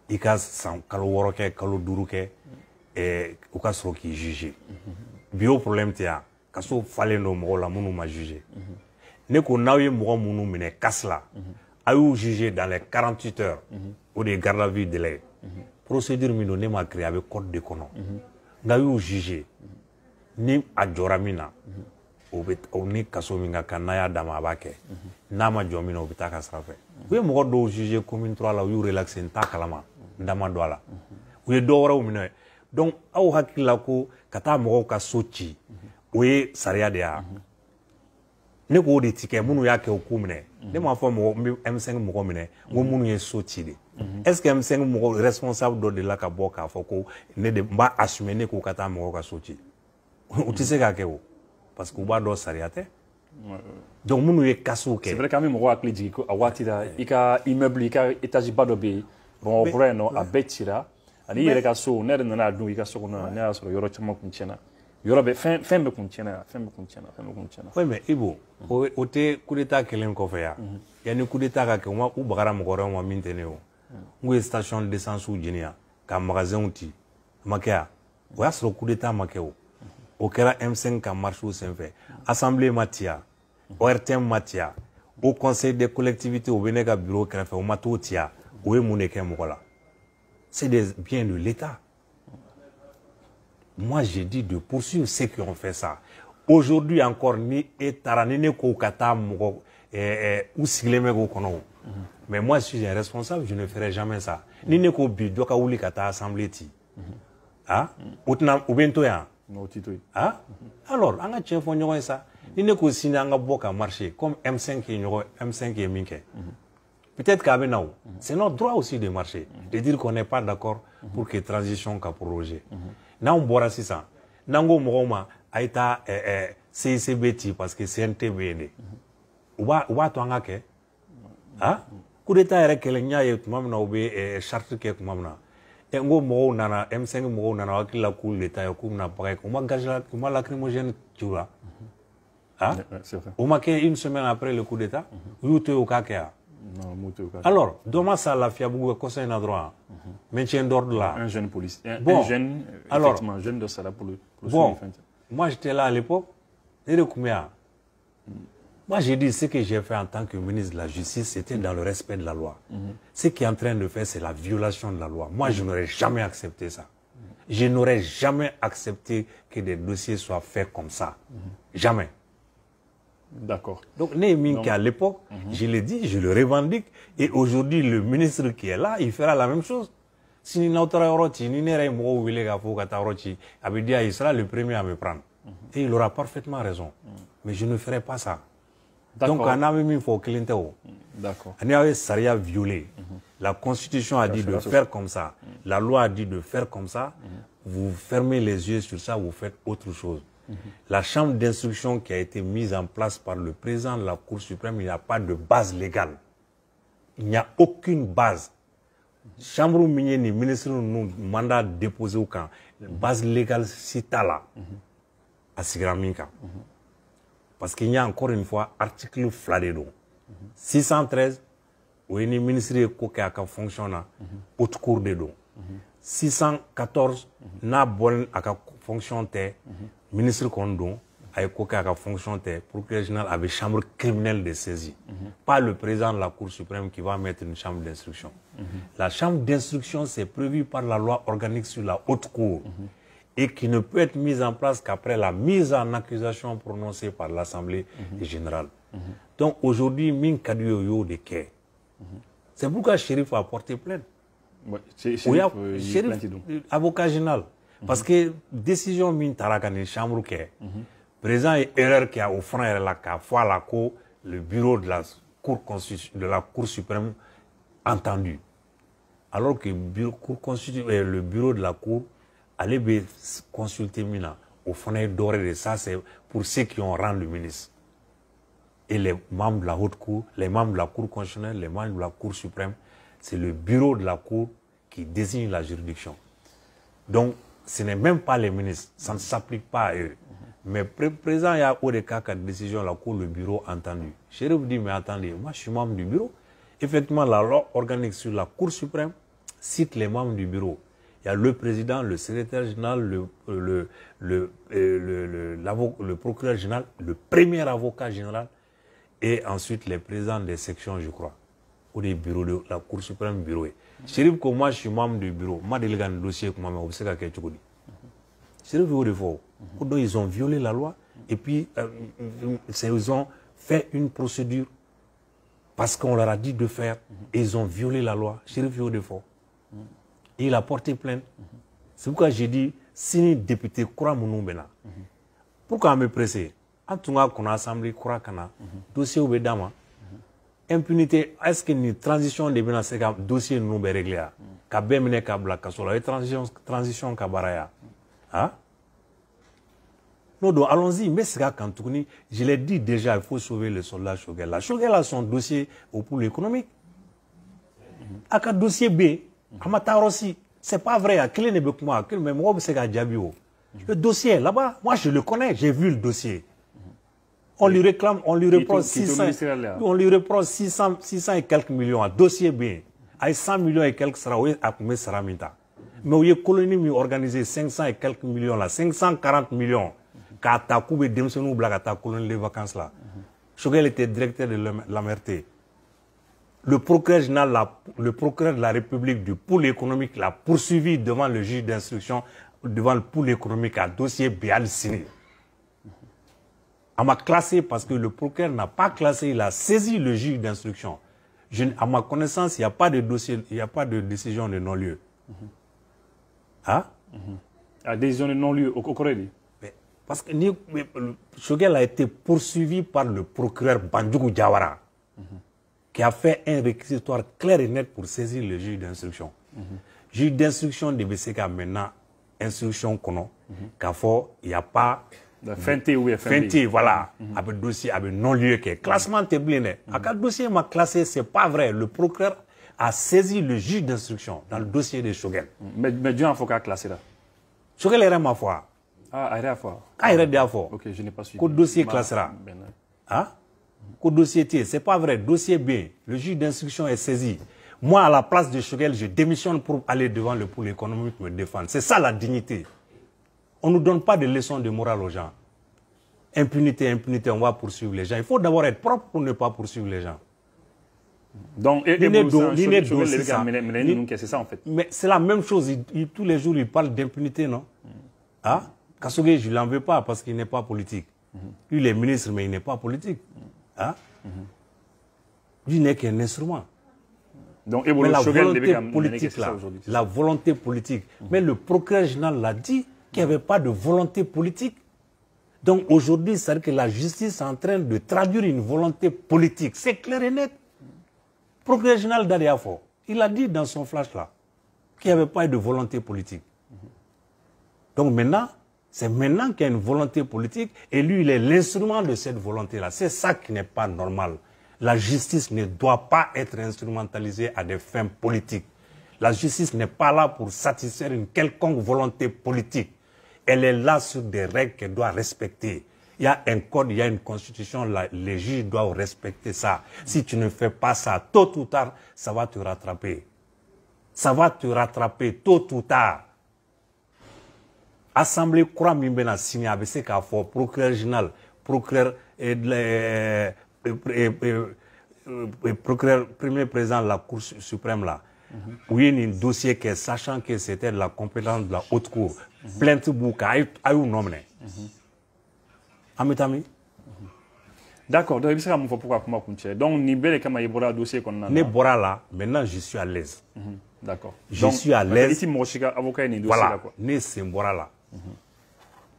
I ka san kalo woro ke kalo duru ke u ka soro ki juger. Bio problème tia kaso falen no mo la munu ma juger. Ne ko naw ye mo munu mine kasla. A eu jugé dans les 48 heures ou des gardes à vue délai. Procédure mino ne ma créé avec code de kono. Nga eu jugé ni a joramina o ni kaso min ka naya dama bake n'a ma jomina o bita ka sarafe u ye mɔgɔ dɔw juger commune 3 la u y'u relaxer n t'a kalama n dama do ala u ye dɔ wɛrɛw minɛ donc aw hakilila ko ka taa mɔgɔw ka so ci o ye sariya de ya ne ko o de ti kɛ minnu y'a kɛ o k'u minɛ ne m'a fɔ mɔgɔ n bɛ M5 mɔgɔ minɛ n ko minnu ye so ci de est-ce que M5 mɔgɔ responsable dɔ de la ka bɔ k'a fɔ ko ne de n b'a assumer ne ko ka taa mɔgɔw ka so ci u tɛ se k'a kɛ o parce que u b'a dɔn sariya tɛ donc minnu ye kasiw kɛ. c'est vrai qu'an bɛ mɔgɔw hakili jigin ko a waati la i ka immeuble i ka étage ba dɔ bɛ yen Bamakɔ kura yen nɔ a bɛɛ cira ani i yɛrɛ ka so ne yɛrɛ nana a dun i ka so kɔnɔ ne y'a sɔrɔ yɔrɔ caman kun tiɲɛna yɔrɔ bɛ fɛn bɛɛ kun tiɲɛna fɛn bɛɛ kun tiɲɛna. oui mais Ibo o tɛ coup d'état kɛlen kɔfɛ yan yanni coup d'état ka kɛ u bagara mɔgɔ wɛrɛw ma min tɛ ne o n ko ye station d'essence jeni yan ka magasinw ci a ma kɛ yan o y'a sɔrɔ coup d'état ma kɛ o. Au kɛra M5 ka marche senfɛ assemblée ma ci yan ORTM ma ci yan au conseil des collectivités o bɛ ne ka bureau kɛrɛfɛ o ma t'o ci yan o ye mun de kɛ mɔgɔ la c'est des biens de l'État. Moi j'ai dit de poursuivre ceux qui ont fait ça aujourd'hui encore ni e taara ni ne ko ka taa mɔgɔ u sigilen bɛ k'o kɔnɔ mais moi si j'ai un responsable je ne ferai jamais ça ni ne ko bi dɔ ka wuli ka taa assemblée ci ah o tɛna u bɛ n to yan. Ah? Alors, on a tiens fond ça. Ni ne ko sini an ka bɔ ka marcher comme M5 est minke. Peut-être qu'à Benao, c'est notre droit aussi de marcher, de dire qu'on n'est pas d'accord pour que transition ka prolonger. Na on bora sisan. Nango mogoma aita CICB parce que CNTB. Uba to anga ke. Ah? Coup d'état yɛrɛ kɛlɛ nya ye tuma min na u bɛ charte kɛ tuma min na. Ngo mɔgɔw nana M5 mɔgɔw nana hakili la k'u l'état ye k'u bɛna baga u ma lacrymogène ci la Hein? C'est vrai. Au Maquet, une semaine après le coup d'État, où tu es au Kakea. Non, Alors, demain, ça la fiabou, conseil n'a droit. Maintien d'ordre là. Un jeune policier. Bon. Un jeune, Alors, effectivement, jeune de Sala pour le bon, moi j'étais là à l'époque. Moi j'ai dit ce que j'ai fait en tant que ministre de la Justice, c'était dans le respect de la loi. Ce qui est en train de faire, c'est la violation de la loi. Moi, je n'aurais jamais accepté ça. Je n'aurais jamais accepté que des dossiers soient faits comme ça. Jamais. D'accord. Donc, Néhémie, à l'époque, je l'ai dit, je le revendique. Et aujourd'hui, le ministre qui est là, il fera la même chose. Si il sera le premier à me prendre. Et il aura parfaitement raison. Mais je ne ferai pas ça. Donc, on a même faut qu'il D'accord. On a Saria violé. La Constitution a dit de faire comme ça. La loi a dit de faire comme ça. Vous fermez les yeux sur ça, vous faites autre chose. La chambre d'instruction qui a été mise en place par le président de la Cour suprême, il n'y a pas de base légale. Il n'y a aucune base. Chambre minienne, ministre nous mandat déposé au camp. Base légale, c'est là. À Sigraminka. Parce qu'il y a encore une fois article fladédo. 613, où il y a un ministre qui a fonctionné haute cour de dos. 614, n'a bon à fonction té ministre Kondo a une fonction té procureur général avec chambre criminelle de saisie. Pas le président de la Cour suprême qui va mettre une chambre d'instruction. La chambre d'instruction, c'est prévu par la loi organique sur la haute cour et qui ne peut être mise en place qu'après la mise en accusation prononcée par l'Assemblée générale. Donc aujourd'hui, min kadioyo de quai. C'est pourquoi Chérif a porté plainte. Ouais, Chérif, avocat général. Parce que décision min tarakani chambre que président et erreur qui a au front la fois la cour, le bureau de la Cour suprême entendu. Alors que le bureau de la Cour allait consulter Mina au fond doré de ça, c'est pour ceux qui ont rendu le ministre. Et les membres de la haute cour, les membres de la Cour constitutionnelle, les membres de la Cour suprême, c'est le bureau de la Cour qui désigne la juridiction. Donc, ce n'est même pas les ministres, ça ne s'applique pas à eux. Mais présent, il y a au cas de décision, la Cour, le bureau entendu. Chérif dit, mais attendez, moi je suis membre du bureau. Effectivement, la loi organique sur la Cour suprême cite les membres du bureau. Il y a le président, le secrétaire général, le procureur général, le premier avocat général, et ensuite les présidents des sections, je crois, ou des bureaux de la Cour suprême bureau. Chérif, comme moi, je suis membre du bureau. Moi, je suis dossier comme moi, je sais que Chérif, ils ont violé la loi et puis ils ont fait une procédure parce qu'on leur a dit de faire et ils ont violé la loi. Chérif, il a porté plainte. C'est pourquoi j'ai dit, si les députés croient mon nom, pourquoi me presser? En tout cas, qu'on a assemblé, croit qu'on a dossier au Bédama. Impunité, est-ce qu'une transition de bien c'est un dossier nous réglé? Qu'à bien qu'à la casola, transition qu'à baraya. Hein? Non, donc allons-y, mais c'est quand tourne, je l'ai dit déjà, il faut sauver les soldats Choguel. Choguel a son dossier au pôle économique. À un dossier B, à Matar aussi, c'est pas vrai, à quel est le moi, mais moi, c'est qu'à Diabio. Le dossier, là-bas, moi je le connais, j'ai vu le dossier. On lui réclame, on lui reproche 600 et quelques millions à dossier B. À 100 millions et quelques sera, oui, à combien sera minta. Mais où est colonie organisé 500 et quelques millions là, 540 millions. Quand ta coupe démissionné blague à ta colonie de vacances là. Choguel était directeur de l'Amerté. Le procureur général, le procureur de la République du pôle économique l'a poursuivi devant le juge d'instruction, devant le pôle économique à dossier Béal Siné. On m'a classé parce que le procureur n'a pas classé, il a saisi le juge d'instruction. À ma connaissance, il n'y a pas de dossier, il n'y a pas de décision de non-lieu. Hein? La décision de non-lieu au Corée. Parce que Choguel a été poursuivi par le procureur Bandjougou Diawara, qui a fait un réquisitoire clair et net pour saisir le juge d'instruction. Le juge d'instruction de BCK maintenant, instruction qu'on a, il n'y a pas. Fenté, oui, Fenté, voilà. Avec dossier, avec non-lieu qui est classement terminé. Avec le dossier m'a classé, c'est pas vrai. Le procureur a saisi le juge d'instruction dans le dossier de Choguel. Mais Dieu en faut qu'à classer là. Choguel est ma foi. Ah, Aéréafort. Aéréafort. Ok, je n'ai pas suivi. Qu'au dossier classera. Hein? Qu'au dossier T, c'est pas vrai. Dossier B, le juge d'instruction est saisi. Moi, à la place de Choguel, je démissionne pour aller devant le pôle économique me défendre. C'est ça la dignité. On ne nous donne pas de leçons de morale aux gens. Impunité, impunité, on va poursuivre les gens. Il faut d'abord être propre pour ne pas poursuivre les gens. Donc, c'est ça en fait. Mais c'est la même chose. Tous les jours, il parle d'impunité, non? Ah? Kassogué, je ne l'en veux pas parce qu'il n'est pas politique. Lui, il est ministre, mais il n'est pas politique. Ah? Lui n'est qu'un instrument. Donc, mais la volonté politique, là, la volonté politique. Mais le procureur général l'a dit qu'il n'y avait pas de volonté politique. Donc aujourd'hui, c'est-à-dire que la justice est en train de traduire une volonté politique. C'est clair et net. Le procureur général d'Aéréafort, il a dit dans son flash là qu'il n'y avait pas de volonté politique. Donc maintenant, c'est maintenant qu'il y a une volonté politique et lui, il est l'instrument de cette volonté-là. C'est ça qui n'est pas normal. La justice ne doit pas être instrumentalisée à des fins politiques. La justice n'est pas là pour satisfaire une quelconque volonté politique. Elle est là sur des règles qu'elle doit respecter. Il y a un code, il y a une constitution, les juges doivent respecter ça. Si tu ne fais pas ça, tôt ou tard, ça va te rattraper. Ça va te rattraper tôt ou tard. Assemblée croit Mimbena signé avec ce qu'a fait procureur général, procureur procureur premier président de la Cour suprême là. Où il y a un dossier qui est sachant que c'était de la compétence de la haute cour. Plainte bouca, a eu nom. Amitami. D'accord, donc il sera mon pourquoi donc Nibel et Kamaïbora dossier qu'on a. Nebora là, maintenant je suis à l'aise. D'accord. Je suis à l'aise. Ici Moshika avocat ni dossier voilà. là quoi. Ne Sembora là.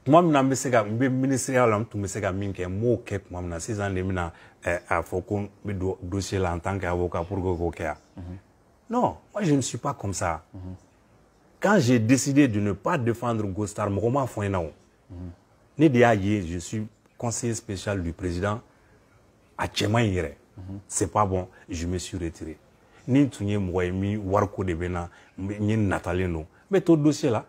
Moi je suis ministériel là, tout me sega minke mo ke moi na 6 ans de mina a foko dossier là en tant qu'avocat pour gokoka. Non, moi je ne suis pas comme ça. Quand j'ai décidé de ne pas défendre Gostar, je suis conseiller spécial du président à Tchemaïre. C'est pas bon, je me suis retiré. Ni Tounye Mouaimi, Warko de Bena, ni Nathalie no. Mais tout dossier là,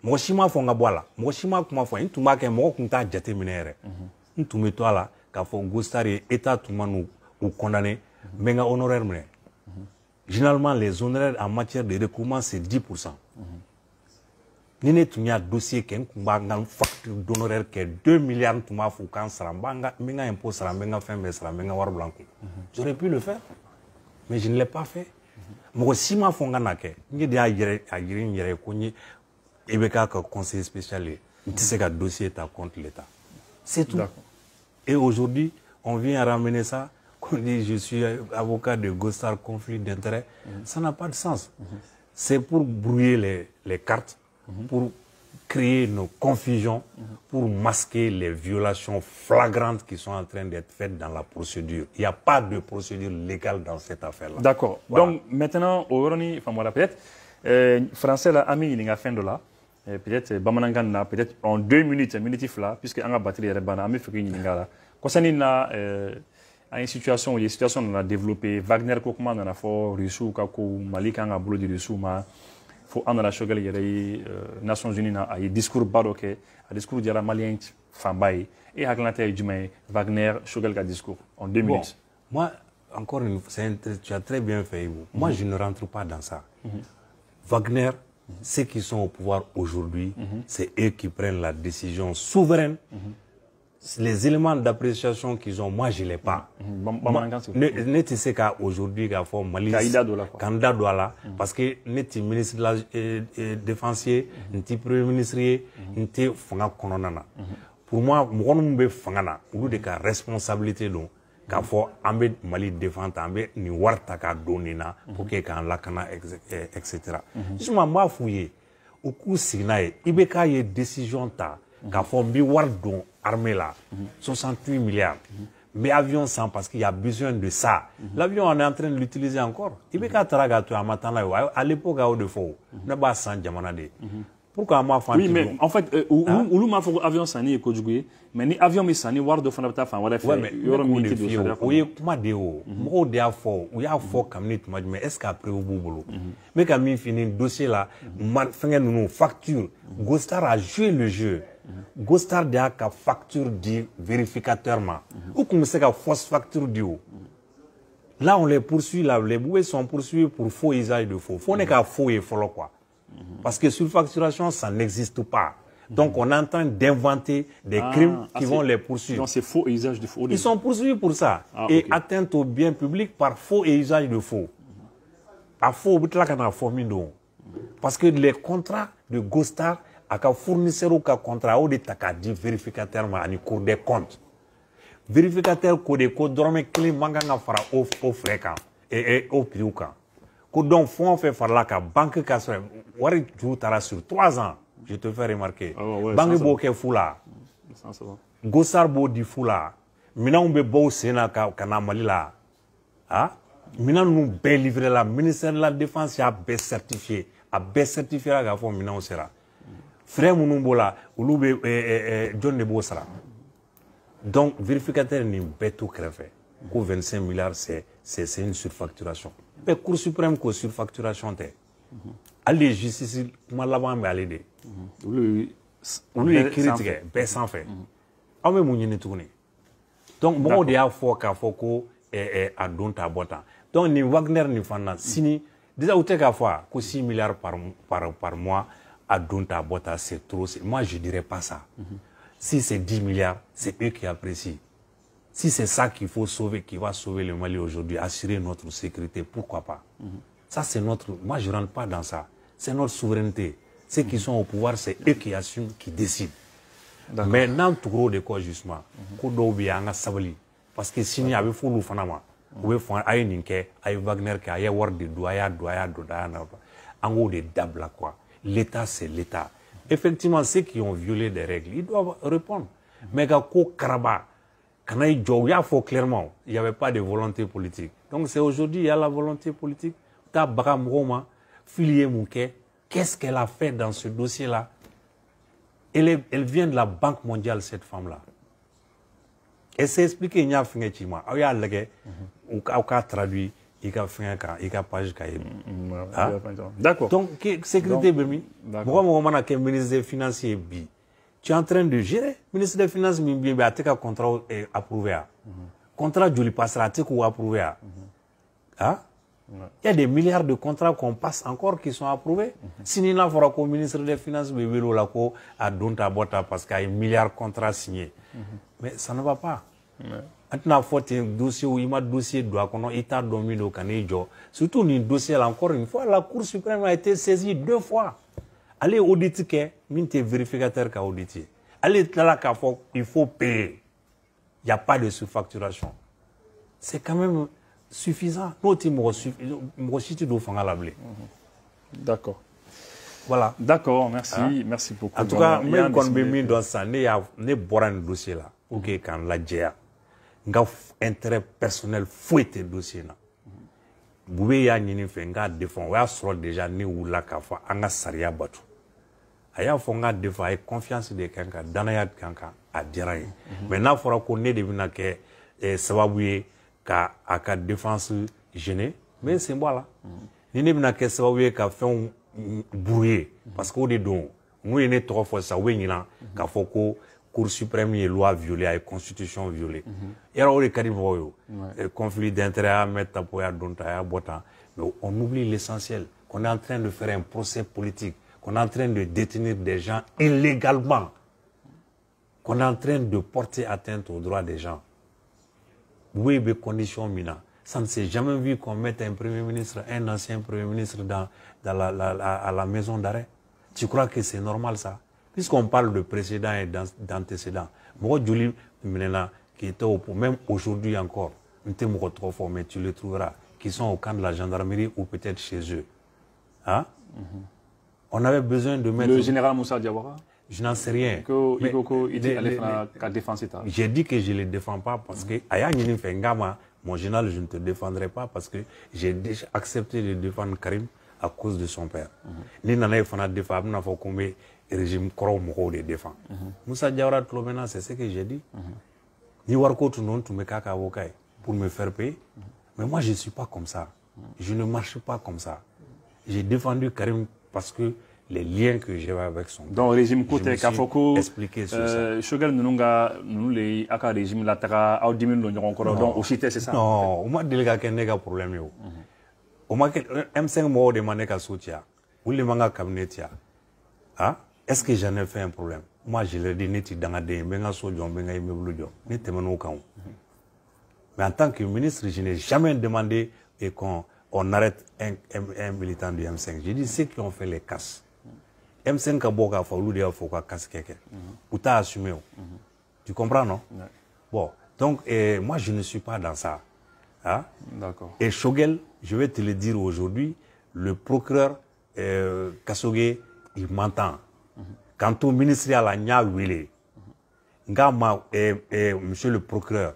moi chima fonga boala, moi chima kuma fo, tout ma ke mo kunta jate minere. Tout me toi là, qu'a fo Gostar et état tout man ou condamné, menga honoraire mene. Généralement, les honoraires en matière de recouvrement, c'est 10%. Ni ne tunya dossier qui est un facture d'honoraire qui est 2 milliards de foucan sarambanga, menga impôt sarambanga fin mais sarambanga war blanco. J'aurais pu le faire, mais je ne l'ai pas fait. Moi si ma fonga nake, ni de agirin yere konyi ebeka ka conseiller spécial, tu sais que dossier est contre l'État. C'est tout. Et aujourd'hui, on vient ramener ça. Qu'on dit je suis avocat de Gostar, conflit d'intérêts, ça n'a pas de sens. C'est pour brouiller les cartes, pour créer une confusion, pour masquer les violations flagrantes qui sont en train d'être faites dans la procédure. Il n'y a pas de procédure légale dans cette affaire-là. D'accord. Voilà. Donc maintenant, au Roni, enfin voilà, peut-être, français là, ami, il a fin de là. Peut-être, Bamanangana, peut-être en 2 minutes, là, puisque on a battu les rebana, mais il faut qu'il y ait là. Concernant à une situation où les situations on a développé Wagner Kokman dans la force Russe Kako Mali kan a boulot de Russe ma faut en la chogal yere Nations Unies na ay discours baroque a discours diara malien fambaye et haklante jumay Wagner chogal ka discours en 2 minutes. Moi encore une fois tu as très bien fait vous. Moi je ne rentre pas dans ça. Wagner ceux qui sont au pouvoir aujourd'hui, c'est eux qui prennent la décision souveraine. Les éléments d'appréciation qu'ils ont, moi je ne l'ai pas. Ne tu sais qu'aujourd'hui, il faut Mali, candidat Douala, parce que ne ministre de la défensier, ne premier ministre, ne fanga kononana. Pour moi, moi on be fangana, ou de ka responsabilité donc, qu'a faut ambe Mali défendre, ambe ni warta ka donina pour que quand la kana etc. Justement moi fouillé, au coup signaé, ibeka y décision ta. Qu'a fait un war don armée là, 68 milliards. Mais avion sans parce qu'il y a besoin de ça. L'avion on est en train de l'utiliser encore. Il y a à l'époque à de faux, ne pas sans diamandé. Pourquoi moi oui mais en fait où m'a fait avion sani ko jugé mais ni avion mi sani war do fana ta fa wala fait yoro mi ti do ça oui kuma de o mo de afo ou ya fo kamni tuma mais est-ce qu'après au boulot mais quand mi fini dossier là fengen nous facture Gostar a joué le jeu Gostar de ka facture di vérificateur ma. Ou comme c'est ka fausse facture du haut. Là, on les poursuit, là, les bouées sont poursuivis pour faux usage de faux. Faut n'est qu'à faux et follow quoi. Parce que surfacturation, ça n'existe pas. Donc, on est en train d'inventer des crimes qui vont les poursuivre. Donc, c'est faux et usage de faux. Ils sont poursuivis pour ça. Et atteinte au bien public par faux et usage de faux. À faux, parce que les contrats de Gostar, à ka fournisseur ou ka contrat ou de takadi vérificateur ma ani cour des comptes. Vérificateur ko de ko dorme kili manganga fara au fréquent et au prix ou kan. Ko donc fond fait faire la ka banque ka so wari ju tara sur 3 ans. Je te fais remarquer. Banque bo ke fula. Gostar bo di fula. Mina on be bo sena ka kana mali la. Ah? Mina nous be livré la ministère de la défense a be certifié. A be certifié la fond mina on sera. Frère Mounumbola, ou John de Bossara. Donc, vérificateur n'est pas tout crève. 25 milliards, c'est une surfacturation. Mais Cour suprême, que surfacturation, allez, justice, comment là-bas, mais allez. Lui, est critique, ben sans fait. On va mouiller tourner. Donc, moi, il y a fort qu'à Foko et à Donta Bota. Donc, ni Wagner, ni Fana, Sini, déjà, où t'es qu'à fois, que 6 milliards par mois, à Donta Bota, c'est trop. Moi, je ne dirais pas ça. Si c'est 10 milliards, c'est eux qui apprécient. Si c'est ça qu'il faut sauver, qui va sauver le Mali aujourd'hui, assurer notre sécurité, pourquoi pas? Ça, c'est notre... Moi, je ne rentre pas dans ça. C'est notre souveraineté. Ceux qui sont au pouvoir, c'est eux qui assument, qui décident. Mais dans tout gros de quoi, justement, parce que s'il y avait fou, ou aïe Ninke, aïe Wagner, aïe Ward de Douaya, en gros, des dables, quoi. L'État, c'est l'État. Effectivement, ceux qui ont violé des règles, ils doivent répondre. Mais quand Karaba, quand il faut clairement, il n'y avait pas de volonté politique. Donc c'est aujourd'hui, il y a la volonté politique. Tabram Roma, Filié Mouké, qu'est-ce qu'elle a fait dans ce dossier-là? Elle vient de la Banque mondiale, cette femme-là. Elle s'est expliquée, il y a un fin de traduit. Il y a un page D'accord. Donc, sécurité, pourquoi que le ministre des Finances est bi? Tu es en train de gérer. Le ministre des Finances est bien, mais tu as un contrat approuvé. Contrat de passera, tu as approuvé. Il y a des milliards de contrats qu'on passe encore qui sont approuvés. Si nous avons le ministre des Finances à Donta Bota parce qu'il y a un milliard de contrats signés. Mais ça ne va pas. Maintenant, il y a un dossier où il y a un dossier il t'a dominé au Canada. Surtout, un dossier, encore une fois, la Cour suprême a été saisie 2 fois. Allez auditer, il y a vérificateur qui a audité. Allez là, il faut payer. Il n'y a pas de surfacturation. C'est quand même suffisant. D'accord. Voilà. D'accord, merci. Merci beaucoup. En tout cas, même quand on me met dans ça, il y a un dossier là. Ok, quand la GIA. Nga intérêt personnel fouette dossier na boube ya nyini fe nga défend wa soro déjà ni wula ka fa anga sariya batu aya fo nga défend ay confiance de kanka danaya kanka a dira ye mais na fora ko ne de bina ke sababu ye ka aka défense gêner mais c'est voilà ni ne bina ke sababu ye ka fon brouiller parce que de don mu ne trop fo sa we nyina ka fo ko Cour suprême et loi violée, et constitution violée. Il y a un conflit d'intérêts à mettre à poya à botan. Mais on oublie l'essentiel, qu'on est en train de faire un procès politique, qu'on est en train de détenir des gens illégalement, qu'on est en train de porter atteinte aux droits des gens. Oui, des conditions mina. Ça ne s'est jamais vu qu'on mette un premier ministre, un ancien premier ministre à la maison d'arrêt. Tu crois que c'est normal ça? Puisqu'on parle de précédents et d'antécédents, moi, Julie Menena, qui était même aujourd'hui encore, mais tu les trouveras, qui sont au camp de la gendarmerie ou peut-être chez eux. Hein? On avait besoin de mettre... Le général Moussa Diawara? Je n'en sais rien. J'ai dit que je ne les défends pas parce que, mon général, je ne te défendrai pas parce que j'ai déjà accepté de défendre Karim à cause de son père. Ni nana fana défend, n'a pas combien régime koro moko de défend. Moussa Diawara Tlobena, c'est ce que j'ai dit. Ni warko tu non tu me kaka avocat pour me faire payer. Mais moi je ne suis pas comme ça. Je ne marche pas comme ça. J'ai défendu Karim parce que les liens que j'ai avec son père. Donc, régime côté Kafoko, expliqué sur ça. Shogel Nunga, nous les aka régime latara, au 10 000 l'on donc aussi c'est ça. Non, au moins délégué qu'il n'y a pas problème. Au moins M5 m'a demandé qu'à soutien. Ou les mangas cabinet. Ah, est-ce que j'en ai fait un problème? Moi, je l'ai dit, n'était dans la dé, mais un soutien, mais un immeuble, n'était pas au camp. Mais en tant que ministre, je n'ai jamais demandé qu'on arrête un militant du M5. J'ai dit ceux qui ont fait les casses. M5 a beaucoup à faire, il faut qu'on casse quelqu'un. Ou t'as assumé. Tu comprends, non? Bon, donc, moi, je ne suis pas dans ça. Hein? D'accord. Et Shogel, je vais te le dire aujourd'hui, le procureur Kassoge, il m'entend. Quant au ministre à la Nya Wile, monsieur le procureur,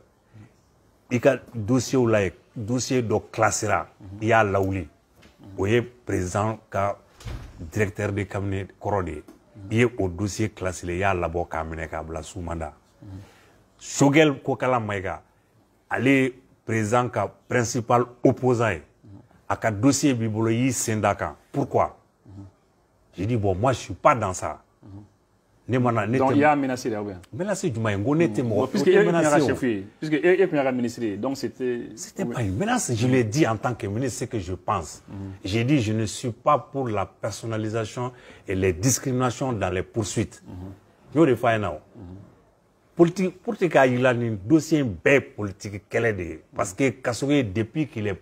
il y a un dossier de classera, il y a Laouli, il y a président, directeur de cabinet Korode, il y a au dossier classé, il y a là-bas cabinet Kabla sous mandat. Shogel Kokala Maïga, allez président principal opposant, à un dossier bibologie Sendaka. Pourquoi? J'ai dit, bon, moi je ne suis pas dans ça. Donc il y a menacé là, oui. Menacé du Maïngo, n'était mort. Puisque il y a un ministre, donc c'était... C'était pas une menace, je l'ai dit en tant que ministre, c'est ce que je pense. J'ai dit, je ne suis pas pour la personnalisation et les discriminations dans les poursuites. Je vais le faire now. Politique, il a un dossier politique, parce que Kassoge, depuis qu'il est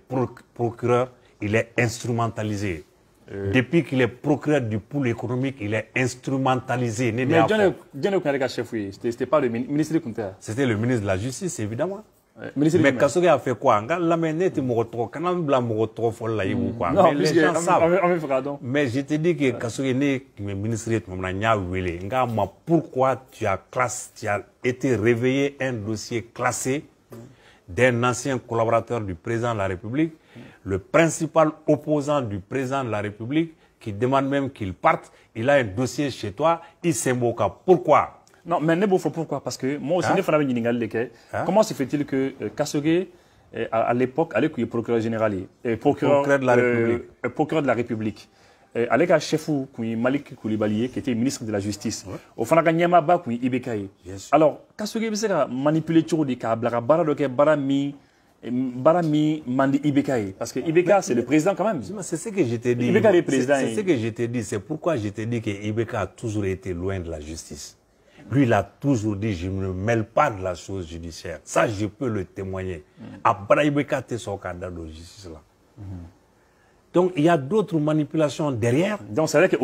procureur, il est instrumentalisé. Depuis qu'il est procureur du pôle économique, il est instrumentalisé. Mais c'était pas le ministre de Kunta. C'était le ministre de la Justice, évidemment. Mais Kassoge a fait quoi? Non, mais je te dis que Kassoge n'est ministre de pourquoi tu as été réveillé un dossier classé d'un ancien collaborateur du président de la République, le principal opposant du président de la République, qui demande même qu'il parte, il a un dossier chez toi, il s'invoque. Pourquoi? Non, mais ne faut pourquoi? Parce que moi aussi, comment se fait-il que Kassoge, à l'époque, allait qu'il est procureur général, procureur de la République, procureur de la République, allait qu'à chef Malik Koulibaly, qui était ministre de la Justice, au Fanaka Nyamaba, Ibekaye. Alors, Kassoge a manipulé tout de Kabla, Barami Mandi Ibekaye. Parce que Ibeka, c'est le président quand même. C'est ce que je t'ai dit. Ibeka est le président. C'est ce que je t'ai dit. C'est pourquoi je t'ai dit que Ibeka a toujours été loin de la justice. Lui, il a toujours dit, je ne me mêle pas de la chose judiciaire. Ça, je peux le témoigner. Après, Ibeka, tu es son candidat de justice là. Donc, il y a d'autres manipulations derrière. Donc, c'est vrai que,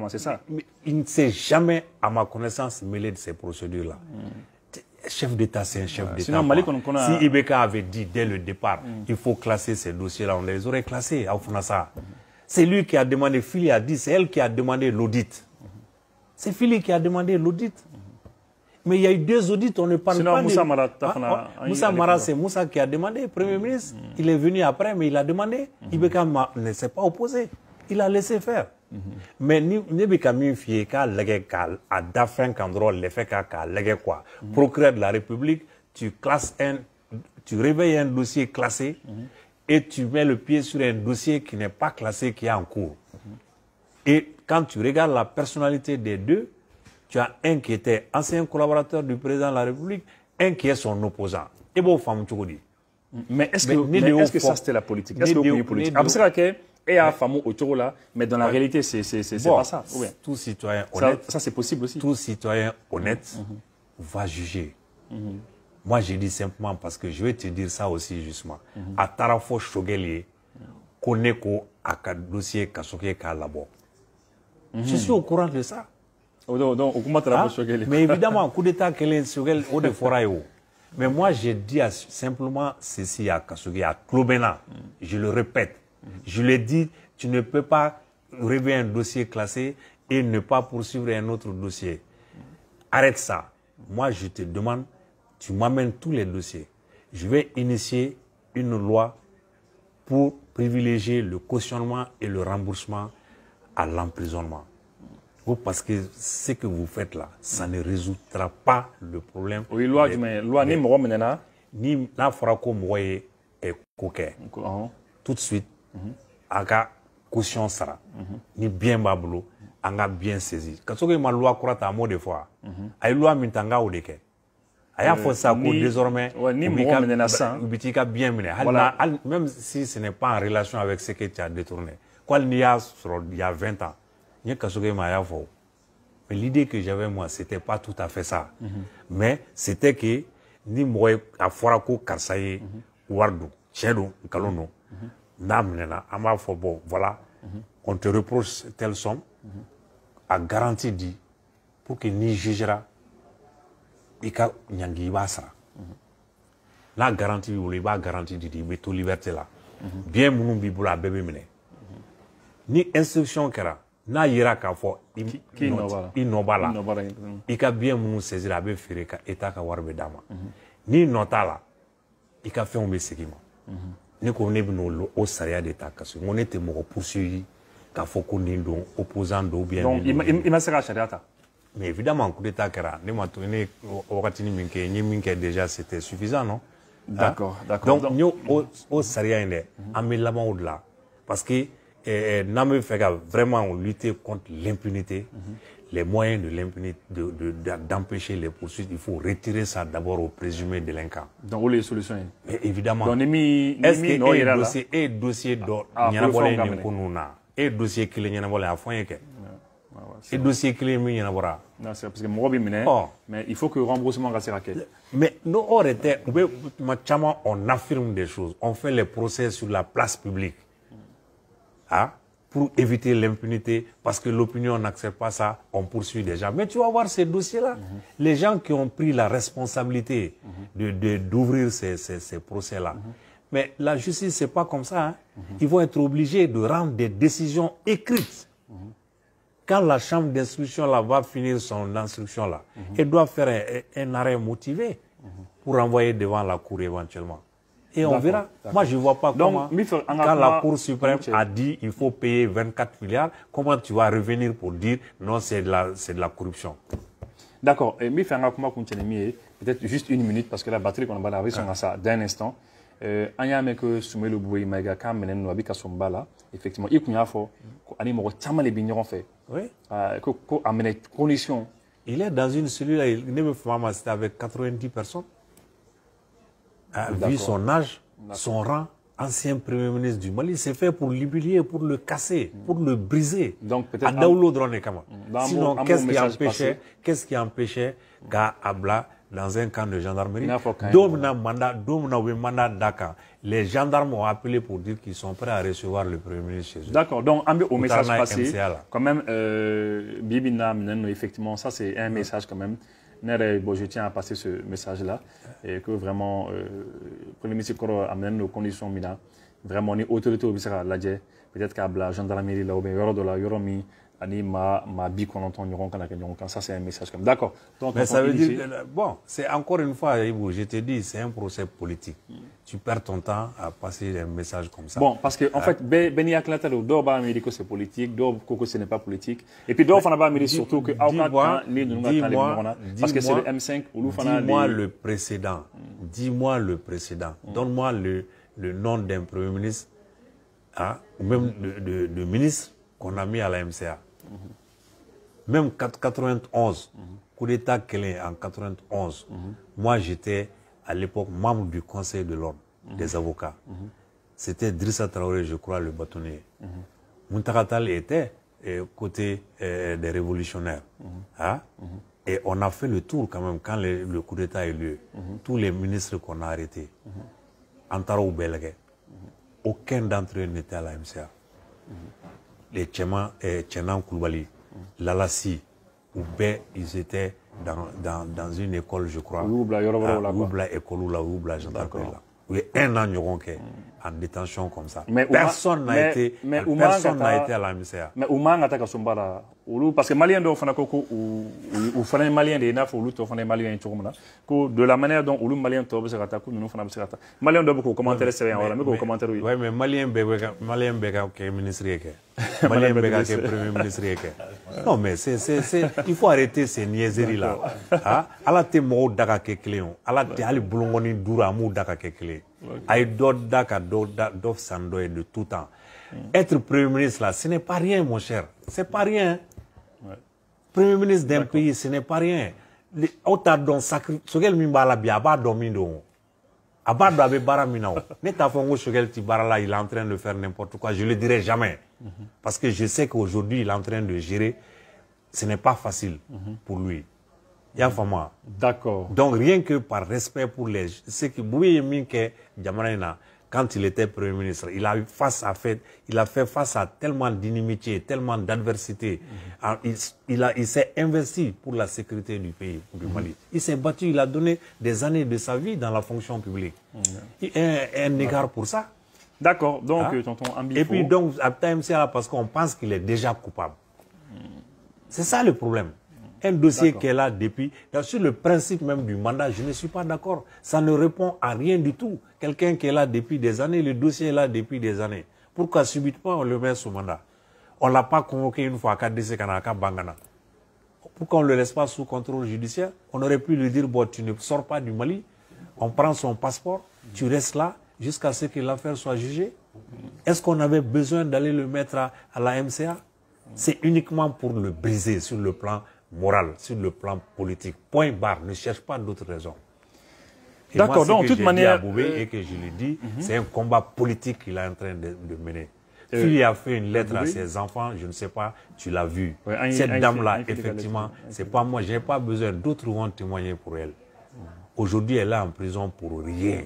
c'est ça. Mais il ne s'est jamais, à ma connaissance, mêlé de ces procédures-là. Chef d'État, c'est un chef d'État. Si Ibeka avait dit dès le départ, il faut classer ces dossiers-là, on les aurait classés. C'est lui qui a demandé, Philly a dit, c'est elle qui a demandé l'audit. C'est Philly qui a demandé l'audit. Mais il y a eu 2 audits, on ne parle pas de... Moussa Mara, c'est Moussa qui a demandé, Premier ministre. Il est venu après, mais il a demandé. Ibeka ne s'est pas opposé. Il a laissé faire. Mais Ibeka Minfie, à Dafin Kandro, l'effet qu'a légué quoi. Procureur de la République, tu réveilles un dossier classé et tu mets le pied sur un dossier qui n'est pas classé, qui est en cours. Et quand tu regardes la personnalité des deux, tu as un qui était ancien collaborateur du président de la République, un qui est son opposant. Et bon, femme, tu dis. Mais est-ce que ça c'était la politique? Est-ce que c'est politique? Et à Famou autour là, mais dans la réalité, c'est pas ça. Tout citoyen honnête. Ça c'est possible aussi. Tout citoyen honnête va juger. Moi, je dis simplement parce que je vais te dire ça aussi justement. À Tarafo Shogelier, connaît qu'à dossier Kassoge Kalabo. Je suis au courant de ça. Mais évidemment, coup d'État, mais moi, j'ai dit simplement ceci à Kassoge, à Klobena. Je le répète. Je l'ai dit, tu ne peux pas réveiller un dossier classé et ne pas poursuivre un autre dossier. Arrête ça. Moi, je te demande, tu m'amènes tous les dossiers. Je vais initier une loi pour privilégier le cautionnement et le remboursement à l'emprisonnement. Parce que ce que vous faites là, ça ne résoudra pas le problème. Oui, loi ni moro menena ni la fera ko moye et coquet. Tout de suite, aga caution sara ni bien b'a bolo an ka bien saisi ka sɔrɔ i ma loi kura ta a m'o de fɔ wa a ye loi min ta n k'a o de kɛ a y'a fɔ sisan ko désormais ni mɔgɔ minɛna sisan u bɛ t'i ka bien minɛ hali même si ce n'est pas en relation avec ce que tu as détourné ko hali n'i y'a sɔrɔ il y a 20 ans n ye Kasɔgɔ ma a y'a fɔ mais l'idée que j'avais moi c'était pas tout à fait ça mais c'était que ni mɔgɔ ye a fɔra ko karisa ye wari don tiɲɛ don nkalon don n'a minɛna an b'a fɔ bon voilà on te reproche telle somme a garantie di pour que n'i jugera i ka ɲangi i b'a sara n'a garantie b'i bolo i b'a garantie di i bɛ to liberté la bien minnu b'i bolo a bɛɛ bɛ minɛ ni instruction kɛra n'a yera k'a fɔ i nɔ b'a la i ka bien minnu saisir a bɛ feere ka État ka wari bɛ d'a ma n'i nɔ t'a la i ka fɛnw bɛ segin ma ne ko ne bɛna o sariya de ta parce que n ko ne tɛ mɔgɔ poursuivi k'a fɔ ko nin don opposant don ou bien donc i ma se ka sariya ta mais évidemment coup d'état kɛra ne ma to ne wagatini min kɛ n ye min kɛ déjà c'était suffisant non d'accord donc n y'o o sariya in dɛ an bɛ laban o de la parce que n'an bɛ fɛ ka vraiment lutter contre l'impunité les moyens de l'impunité d'empêcher les poursuites il faut retirer ça d'abord au présumé délinquant donc o de ye solution ye mais évidemment donc ni min nɔ yera la est-ce que dossier dɔ ɲɛnabɔlen nin ko ninnu na dossier kelen ɲɛnabɔlen a fɔ n ye kɛ et dossier clé min ɲɛnabɔra non c'est parce que mɔgɔ bɛ minɛ mais il faut que remboursement ka se ka kɛ mais no o yɛrɛ tɛ u bɛ tuma caman on affirme des choses on fait les procès sur la place publique pour éviter l'impunité parce que l'opinion n'accepte pas ça on poursuit des gens mais tu vas voir ces dossiers là les gens qui ont pris la responsabilité d'ouvrir ces procès là mais la justice c'est pas comme ça ils vont être obligés de rendre des décisions écrites quand la chambre d'instruction là va finir son instruction là, elle doit faire un arrêt motivé pour renvoyer devant la cour éventuellement. Et on verra. Moi, je ne vois pas comment, quand la Cour suprême a dit qu'il faut payer 24 milliards, comment tu vas revenir pour dire non, c'est de la corruption. D'accord. Et peut-être juste une minute, parce que la batterie qu'on a balayé sur ça d'un instant. Anya que Soumelo Boué Maïga Kam menen no abika sombala effectivement il kunya fo ani mo tama le bignon fait oui ko amene condition il est dans une cellule là il ne me fama c'était avec 90 personnes vu son âge son rang ancien premier ministre du Mali c'est fait pour l'humilier pour le casser pour le briser donc peut-être sinon qu'est-ce qui empêchait Ga Abla dans un camp de gendarmerie. Les gendarmes ont appelé pour dire qu'ils sont prêts à recevoir le Premier ministre chez eux. D'accord, donc au message passé, quand même, Bibina, effectivement, ça c'est un message quand même. Bon, je tiens à passer ce message-là. Et que vraiment, le Premier ministre Koro amène nos conditions mina. Vraiment, ni autorité au Bissara Ladje, peut-être qu'à la gendarmerie là, ou bien Yorodola, Yoromi. Ça c'est un message comme d'accord. Mais ça veut dire bon, c'est encore une fois, je te dis, c'est un procès politique. Tu perds ton temps à passer un message comme ça. Bon, parce que en fait, Beni Aklatalo, d'Orba Américo c'est politique, d'Orba ce n'est pas politique. Et puis d'Orba Fanaba Américo surtout que parce que c'est le M5 ou dis-moi le précédent. Dis-moi le précédent. Donne-moi le nom d'un premier ministre, ou même de ministre qu'on a mis à la MCA. Même 91, coup d'état Kélé en 91, moi j'étais à l'époque membre du conseil de l'ordre des avocats. C'était Drissa Traoré, je crois, le bâtonnier. Muntakatal était côté des révolutionnaires. Et on a fait le tour quand même quand le coup d'état a eu lieu. Tous les ministres qu'on a arrêtés, Antaro Belge, aucun d'entre eux n'était à la MCA. Les Tchenan Koulibaly, Lalassi, ils étaient dans une école, je crois. Oubla école ou la Oubla gendarmerie là. Oui, un an en détention comme ça. Mais personne n'a été à la MCA. Mais Oumang attaque à Sombara. Parce que Malien doit faire ou faire Malien des nafs ou l'autre faire Malien de la manière dont le Malien doit se rattaquer, nous faisons se rattaquer. Malien doit beaucoup commenter c'est rien. Mais commentaire oui. Oui, mais Malien Bega qui est ministre Malien Bega qui est premier ministre Non, mais il faut arrêter ces niaiseries là. Ala te mo daga ke cléon. Ala te ali boulongoni dura mou daga ke clé. Ay do daka do sando de tout temps. Être Premier ministre, là, ce n'est pas rien, mon cher. C'est pas rien. Ouais. Premier ministre d'un pays, ce n'est pas rien. Autant sacré, ce qu'elle m'a la bien, abat domino. Abat d'abe baramina. N'est-ce pas ce qu'elle là, il est en train de faire n'importe quoi. Je le dirai jamais. Parce que je sais qu'aujourd'hui, il est en train de gérer. Ce n'est pas facile pour lui. D'accord. Donc, rien que par respect pour les... C'est que Bouyé Djamanaina, quand il était Premier ministre, il a fait face à tellement d'inimitié, tellement d'adversité. Il s'est investi pour la sécurité du pays, du Mali. Il s'est battu, il a donné des années de sa vie dans la fonction publique. Un égard pour ça. D'accord. Donc, tonton Ambifo... Et puis, donc, à TMCA, parce qu'on pense qu'il est déjà coupable. C'est ça le problème. Un dossier qui est là depuis... Sur le principe même du mandat, je ne suis pas d'accord. Ça ne répond à rien du tout. Quelqu'un qui est là depuis des années, le dossier est là depuis des années. Pourquoi subitement on le met sous mandat? On ne l'a pas convoqué une fois à KDC Kanaka Bangana. Pourquoi on ne le laisse pas sous contrôle judiciaire? On aurait pu lui dire, bon, tu ne sors pas du Mali, on prend son passeport, tu restes là jusqu'à ce que l'affaire soit jugée. Est-ce qu'on avait besoin d'aller le mettre à la MCA? C'est uniquement pour le briser sur le plan moral, sur le plan politique. Point barre, ne cherche pas d'autres raisons. D'accord, donc de toute manière... Et que je l'ai dit, c'est un combat politique qu'il est en train de mener. Il a fait une lettre à ses enfants, je ne sais pas, tu l'as vu. Ouais, cette dame-là, effectivement, c'est pas moi, je n'ai pas besoin, d'autres vont témoigner pour elle. Aujourd'hui, elle est en prison pour rien.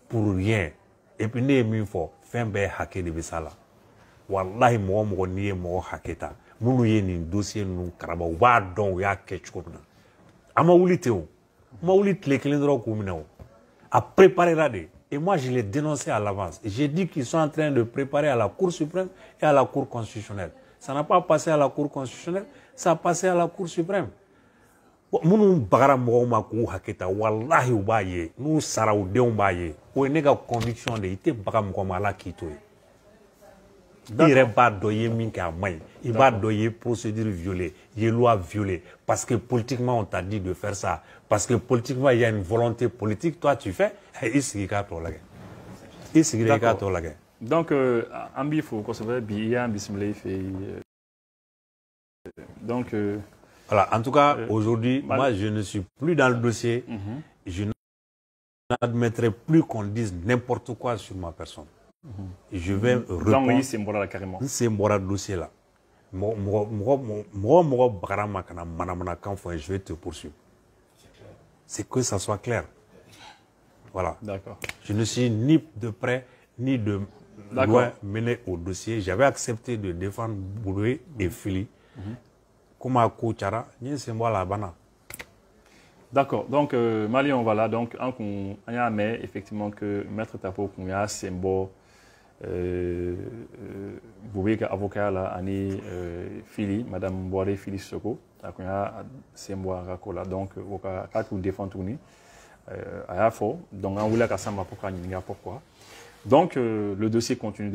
Pour rien. Et puis, il faut faire un hacker de Bessala. Wallahi, moi, ni mo haketa. Munu ye ni dossier nous karaba ou ba don ya ketchupna. Ama wulite o. Ma wulite le kelendro kumina o. A préparer là. Et moi, je l'ai dénoncé à l'avance. J'ai dit qu'ils sont en train de préparer à la Cour suprême et à la Cour constitutionnelle. Ça n'a pas passé à la Cour constitutionnelle, ça a passé à la Cour suprême. Munu bagara mo ma ku haketa wallahi ou ba ye. Nous sara ou de on ba ye. O nega conviction de ite baga mo ma la kito. Il n'est pas doyé il va doyer procédure violée, il loi violée. Parce que politiquement, on t'a dit de faire ça. Parce que politiquement, il y a une volonté politique. Toi, tu fais. Donc, Ambi, il faut qu'on se fasse bien, donc, voilà, en tout cas, aujourd'hui, moi, je ne suis plus dans le dossier. Je n'admettrai plus qu'on dise n'importe quoi sur ma personne. Je vais répondre. C'est Mbora carrément. C'est Mbora dossier là. Je vais te poursuivre. C'est que ça soit clair. Voilà. D'accord. Je ne suis ni de près ni de loin mené au dossier. J'avais accepté de défendre Bouloué et Fili. Comme à Kouchara, c'est moi la bana. D'accord. Donc, Mali, on va là. Donc, on a mais effectivement que Maître Tapo, qu'on a c'est bon. Boubé avocat là ani Fili madame Boire Fili Soko akonya sembo rakola donc oka katu défend tourni aya fo donc on voulait kasamba pourquoi donc le dossier continue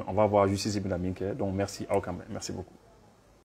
on va voir justice et donc merci à aucun merci beaucoup.